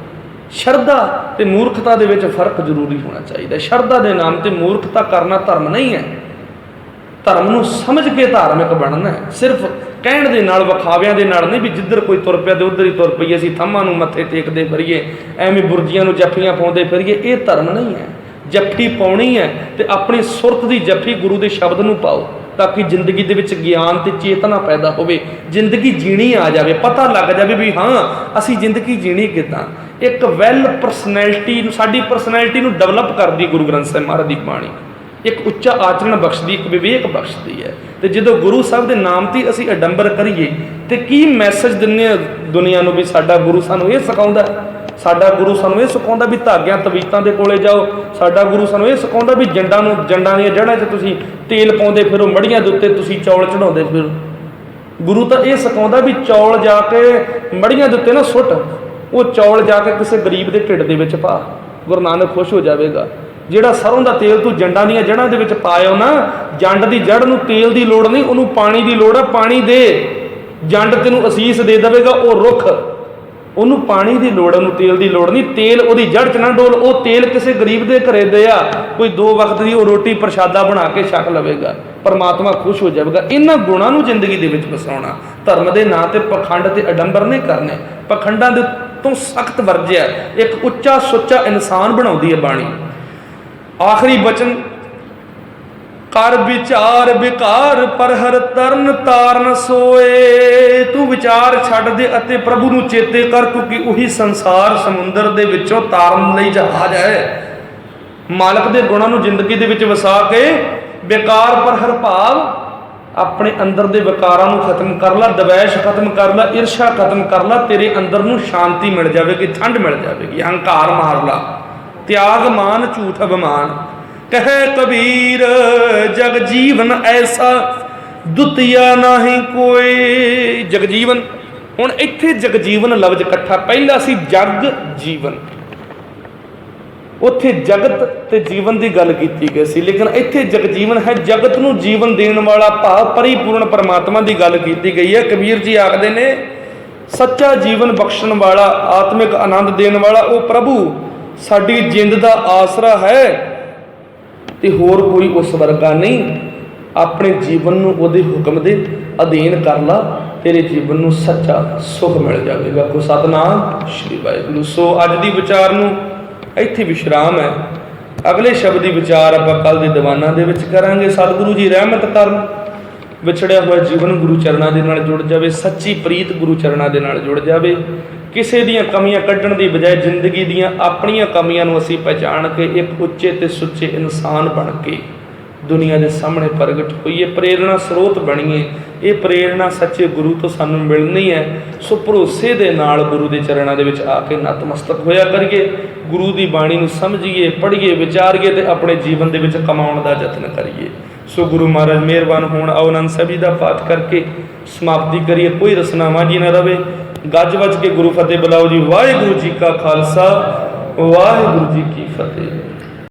ਸ਼ਰਧਾ ਤੇ ਮੂਰਖਤਾ ਦੇ ਵਿੱਚ ਫਰਕ ਜ਼ਰੂਰੀ ਹੋਣਾ ਚਾਹੀਦਾ। ਸ਼ਰਧਾ ਦੇ ਨਾਮ ਤੇ ਮੂਰਖਤਾ ਕਰਨਾ ਧਰਮ ਨਹੀਂ ਹੈ। ਧਰਮ ਨੂੰ ਸਮਝ ਕੇ ਧਾਰਮਿਕ ਬਣਨਾ ਹੈ। ਸਿਰਫ ਕਹਿਣ ਦੇ ਨਾਲ, ਵਿਖਾਵਿਆਂ ਦੇ ਨਾਲ ਨਹੀਂ ਵੀ ਜਿੱਧਰ ਕੋਈ ਤੁਰ ਪਿਆ ਤੇ ਉੱਧਰ ਹੀ ਤੁਰ ਪਈਏ, ਅਸੀਂ ਥੰਮਾਂ ਨੂੰ ਮੱਥੇ ਟੇਕਦੇ ਫਿਰੀਏ, ਐਵੇਂ ਬੁਰਜੀਆਂ ਨੂੰ ਜੱਫੀਆਂ ਪਾਉਂਦੇ ਫਿਰੀਏ। ਇਹ ਧਰਮ ਨਹੀਂ ਹੈ। ਜੱਫੀ ਪਾਉਣੀ ਹੈ ਤੇ ਆਪਣੀ ਸੁਰਤ ਦੀ ਜੱਫੀ ਗੁਰੂ ਦੇ ਸ਼ਬਦ ਨੂੰ ਪਾਓ, ਤਾਂ ਕਿ ਜ਼ਿੰਦਗੀ ਦੇ ਵਿੱਚ ਗਿਆਨ ਤੇ ਚੇਤਨਾ ਪੈਦਾ ਹੋਵੇ। ਜ਼ਿੰਦਗੀ ਜੀਣੀ ਆ ਜਾਵੇ, ਪਤਾ ਲੱਗ ਜਾਵੇ ਵੀ ਹਾਂ ਅਸੀਂ ਜ਼ਿੰਦਗੀ ਜੀਣੀ ਕਿੱਦਾਂ। ਇੱਕ ਵੈਲ ਪਰਸਨੈਲਿਟੀ ਨੂੰ, ਸਾਡੀ ਪਰਸਨੈਲਿਟੀ ਨੂੰ ਡਿਵੈਲਪ ਕਰਦੀ ਗੁਰੂ ਗ੍ਰੰਥ ਸਾਹਿਬ ਮਹਾਰਾਜ ਦੀ ਬਾਣੀ। ਇੱਕ ਉੱਚਾ ਆਚਰਣ ਬਖਸ਼ਦੀ, ਇੱਕ ਵਿਵੇਕ ਬਖਸ਼ਦੀ ਹੈ। ਤੇ ਜਦੋਂ ਗੁਰੂ ਸਾਹਿਬ ਦੇ ਨਾਮ ਤੇ ਅਸੀਂ ਅਡੰਬਰ ਕਰੀਏ ਤੇ ਕੀ ਮੈਸੇਜ ਦਿੰਦੇ ਹਾਂ ਦੁਨੀਆ ਨੂੰ ਵੀ ਸਾਡਾ ਗੁਰੂ ਸਾਨੂੰ ਇਹ ਸਿਖਾਉਂਦਾ ਸਾਡਾ ਗੁਰੂ ਸਾਨੂੰ ਇਹ ਸਿਖਾਉਂਦਾ ਵੀ ਧਾਗਿਆਂ ਤਵੀਤਾਂ ਦੇ ਕੋਲੇ ਜਾਓ। ਸਾਡਾ ਗੁਰੂ ਸਾਨੂੰ ਇਹ ਸਿਖਾਉਂਦਾ ਵੀ ਜੰਡਾਂ ਦੀਆਂ ਜੜ੍ਹਾਂ 'ਚ ਤੁਸੀਂ ਤੇਲ ਪਾਉਂਦੇ ਫਿਰੋ, ਮੜੀਆਂ ਦੇ ਉੱਤੇ ਤੁਸੀਂ ਚੌਲ ਚੜਾਉਂਦੇ ਫਿਰੋ। ਗੁਰੂ ਤਾਂ ਇਹ ਸਿਖਾਉਂਦਾ ਵੀ ਚੌਲ ਜਾ ਕੇ ਮੜੀਆਂ ਦੇ ਉੱਤੇ ਨਾ ਸੁੱਟ, ਉਹ ਚੌਲ ਜਾ ਕੇ ਕਿਸੇ ਗਰੀਬ ਦੇ ਢਿੱਡ ਦੇ ਵਿੱਚ ਪਾ, ਗੁਰੂ ਨਾਨਕ ਖੁਸ਼ ਹੋ ਜਾਵੇਗਾ। ਜਿਹੜਾ ਸਰੋਂ ਦਾ ਤੇਲ ਤੂੰ ਜੰਡਾਂ ਦੀਆਂ ਜੜ੍ਹਾਂ ਦੇ ਵਿੱਚ ਪਾਇਓ ਨਾ, ਜੰਡ ਦੀ ਜੜ੍ਹ ਨੂੰ ਤੇਲ ਦੀ ਲੋੜ ਨਹੀਂ, ਉਹਨੂੰ ਪਾਣੀ ਦੀ ਲੋੜ ਆ। ਪਾਣੀ ਦੇ, ਜੰਡ ਤੈਨੂੰ ਅਸੀਸ ਦੇ ਦੇਵੇਗਾ ਉਹ ਰੁੱਖ, ਉਹਨੂੰ ਪਾਣੀ ਦੀ ਲੋੜ, ਉਹਨੂੰ ਤੇਲ ਦੀ ਲੋੜ ਨਹੀਂ। ਤੇਲ ਉਹਦੀ ਜੜ੍ਹ 'ਚ ਨਾ ਡੋਲ, ਉਹ ਤੇਲ ਕਿਸੇ ਗਰੀਬ ਦੇ ਘਰੇ ਦੇ ਆ, ਕੋਈ 2 ਵਕਤ ਦੀ ਉਹ ਰੋਟੀ ਪ੍ਰਸ਼ਾਦਾ ਬਣਾ ਕੇ ਛਕ ਲਵੇਗਾ, ਪਰਮਾਤਮਾ ਖੁਸ਼ ਹੋ ਜਾਵੇਗਾ। ਇਹਨਾਂ ਗੁਣਾਂ ਨੂੰ ਜ਼ਿੰਦਗੀ ਦੇ ਵਿੱਚ ਵਸਾਉਣਾ, ਧਰਮ ਦੇ ਨਾਂ ਤੇ ਪਖੰਡ ਤੇ ਅਡੰਬਰ ਨਹੀਂ ਕਰਨੇ, ਪਖੰਡਾਂ ਦੇ ਤੋਂ ਸਖਤ ਵਰਜਿਆ। ਇੱਕ ਉੱਚਾ ਸੁੱਚਾ ਇਨਸਾਨ ਬਣਾਉਂਦੀ ਹੈ ਬਾਣੀ। ਆਖਰੀ ਬਚਨ, ਕਰ ਵਿਚਾਰ ਵਿਕਾਰ ਪਰ ਹਰ ਤਰਨ ਤਾਰਨ ਸੋਏ। ਤੂੰ ਵਿਚਾਰ ਛੱਡ ਦੇ ਅਤੇ ਪ੍ਰਭੂ ਨੂੰ ਚੇਤੇ ਕਰ, ਕਿਉਂਕਿ ਉਹੀ ਸੰਸਾਰ ਸਮੁੰਦਰ ਦੇ ਵਿੱਚੋਂ ਤਾਰਨ ਲਈ ਜਹਾਜ਼ ਹੈ। ਮਾਲਕ ਦੇ ਗੁਣਾਂ ਨੂੰ ਜ਼ਿੰਦਗੀ ਦੇ ਵਿੱਚ ਵਸਾ ਕੇ ਵਿਕਾਰ ਪਰ ਹਰ ਭਾਵ ਆਪਣੇ ਅੰਦਰ ਦੇ ਵਿਕਾਰਾਂ ਨੂੰ ਖਤਮ ਕਰ ਲਾ, ਦਵੈਸ਼ ਖਤਮ ਕਰ ਲਾ, ਈਰਸ਼ਾ ਖਤਮ ਕਰ ਲਾ, ਤੇਰੇ ਅੰਦਰ ਨੂੰ ਸ਼ਾਂਤੀ ਮਿਲ ਜਾਵੇਗੀ, ਠੰਡ ਮਿਲ ਜਾਵੇਗੀ। ਅਹੰਕਾਰ ਮਾਰ ਲਾ, ਤਿਆਗ ਮਾਨ ਝੂਠ ਅਭਿਮਾਨ। ਕਹੇ ਕਬੀਰ ਜਗ ਜੀਵਨ ਐਸਾ ਦੁਤੀਆ ਨਾਹੀਂ ਕੋਈ। ਜਗਜੀਵਨ, ਹੁਣ ਇੱਥੇ ਜਗਜੀਵਨ ਲਫ਼ਜ਼ ਇਕੱਠਾ, ਪਹਿਲਾਂ ਸੀ ਜਗ ਜੀਵਨ, ਉੱਥੇ ਜਗਤ ਤੇ ਜੀਵਨ ਦੀ ਗੱਲ ਕੀਤੀ ਗਈ ਸੀ, ਲੇਕਿਨ ਇੱਥੇ ਜਗਜੀਵਨ ਹੈ, ਜਗਤ ਨੂੰ ਜੀਵਨ ਦੇਣ ਵਾਲਾ ਭਾਵ ਪਰਿਪੂਰਨ ਪਰਮਾਤਮਾ ਦੀ ਗੱਲ ਕੀਤੀ ਗਈ ਹੈ। ਕਬੀਰ ਜੀ ਆਖਦੇ ਨੇ, ਸੱਚਾ ਜੀਵਨ ਬਖਸ਼ਣ ਵਾਲਾ, ਆਤਮਿਕ ਆਨੰਦ ਦੇਣ ਵਾਲਾ ਉਹ ਪ੍ਰਭੂ ਸਾਡੀ ਜਿੰਦ ਦਾ ਆਸਰਾ ਹੈ ਤੇ ਹੋਰ ਕੋਈ ਉਸ ਵਰਗਾ ਨਹੀਂ। ਆਪਣੇ ਜੀਵਨ ਨੂੰ ਉਹਦੇ ਹੁਕਮ ਦੇ ਅਧੀਨ ਕਰ ਲਾ, ਤੇਰੇ ਜੀਵਨ ਨੂੰ ਸੱਚਾ ਸੁਖ ਮਿਲ ਜਾਵੇਗਾ। ਕੋ ਸਤਿਨਾਮ ਸ਼੍ਰੀ ਵਾਹਿਗੁਰੂ। ਸੋ ਅੱਜ ਦੀ ਵਿਚਾਰ ਨੂੰ ਇੱਥੇ ਵਿਸ਼ਰਾਮ ਹੈ। ਅਗਲੇ ਸ਼ਬਦ ਦੀ ਵਿਚਾਰ ਆਪਾਂ ਕੱਲ ਦੇ ਦੀਵਾਨਾਂ ਦੇ ਵਿੱਚ ਕਰਾਂਗੇ। ਸਤਿਗੁਰੂ ਜੀ ਰਹਿਮਤ ਕਰਨ, ਵਿਛੜਿਆ ਹੋਇਆ ਜੀਵਨ ਗੁਰੂ ਚਰਨਾਂ ਦੇ ਨਾਲ ਜੁੜ ਜਾਵੇ, ਸੱਚੀ ਪ੍ਰੀਤ ਗੁਰੂ ਚਰਨਾਂ ਦੇ ਨਾਲ ਜੁੜ ਜਾਵੇ। ਕਿਸੇ ਦੀਆਂ ਕਮੀਆਂ ਕੱਢਣ ਦੀ ਬਜਾਏ ਜ਼ਿੰਦਗੀ ਦੀਆਂ ਆਪਣੀਆਂ ਕਮੀਆਂ ਨੂੰ ਅਸੀਂ ਪਹਿਚਾਣ ਕੇ ਇੱਕ ਉੱਚੇ ਤੇ ਸੁੱਚੇ ਇਨਸਾਨ ਬਣ ਕੇ ਦੁਨੀਆ ਦੇ ਸਾਹਮਣੇ ਪ੍ਰਗਟ ਹੋਈਏ, ਪ੍ਰੇਰਣਾ ਸਰੋਤ ਬਣੀਏ। ਇਹ ਪ੍ਰੇਰਣਾ ਸੱਚੇ ਗੁਰੂ ਤੋਂ ਸਾਨੂੰ ਮਿਲਣੀ ਹੈ। ਸੋ ਭਰੋਸੇ ਦੇ ਨਾਲ ਗੁਰੂ ਦੇ ਚਰਨਾਂ ਦੇ ਵਿੱਚ ਆ ਕੇ ਨਤਮਸਤਕ ਹੋਇਆ ਕਰੀਏ, ਗੁਰੂ ਦੀ ਬਾਣੀ ਨੂੰ ਸਮਝੀਏ, ਪੜ੍ਹੀਏ, ਵਿਚਾਰੀਏ ਤੇ ਆਪਣੇ ਜੀਵਨ ਦੇ ਵਿੱਚ ਕਮਾਉਣ ਦਾ ਯਤਨ ਕਰੀਏ। ਸੋ ਗੁਰੂ ਮਹਾਰਾਜ ਮਿਹਰਬਾਨ ਹੋਣ। ਆਓ ਆਨੰਦ ਸਾਹਿਬ ਜੀ ਦਾ ਪਾਠ ਕਰਕੇ ਸਮਾਪਤੀ ਕਰੀਏ। ਕੋਈ ਰਸਨਾ ਵਾਂਝੀ ਨਾ ਰਵੇ। ਗੱਜ ਵੱਜ ਕੇ ਗੁਰੂ ਫਤਿਹ ਬੁਲਾਓ ਜੀ। ਵਾਹਿਗੁਰੂ ਜੀ ਕਾ ਖਾਲਸਾ, ਵਾਹਿਗੁਰੂ ਜੀ ਕੀ ਫਤਿਹ।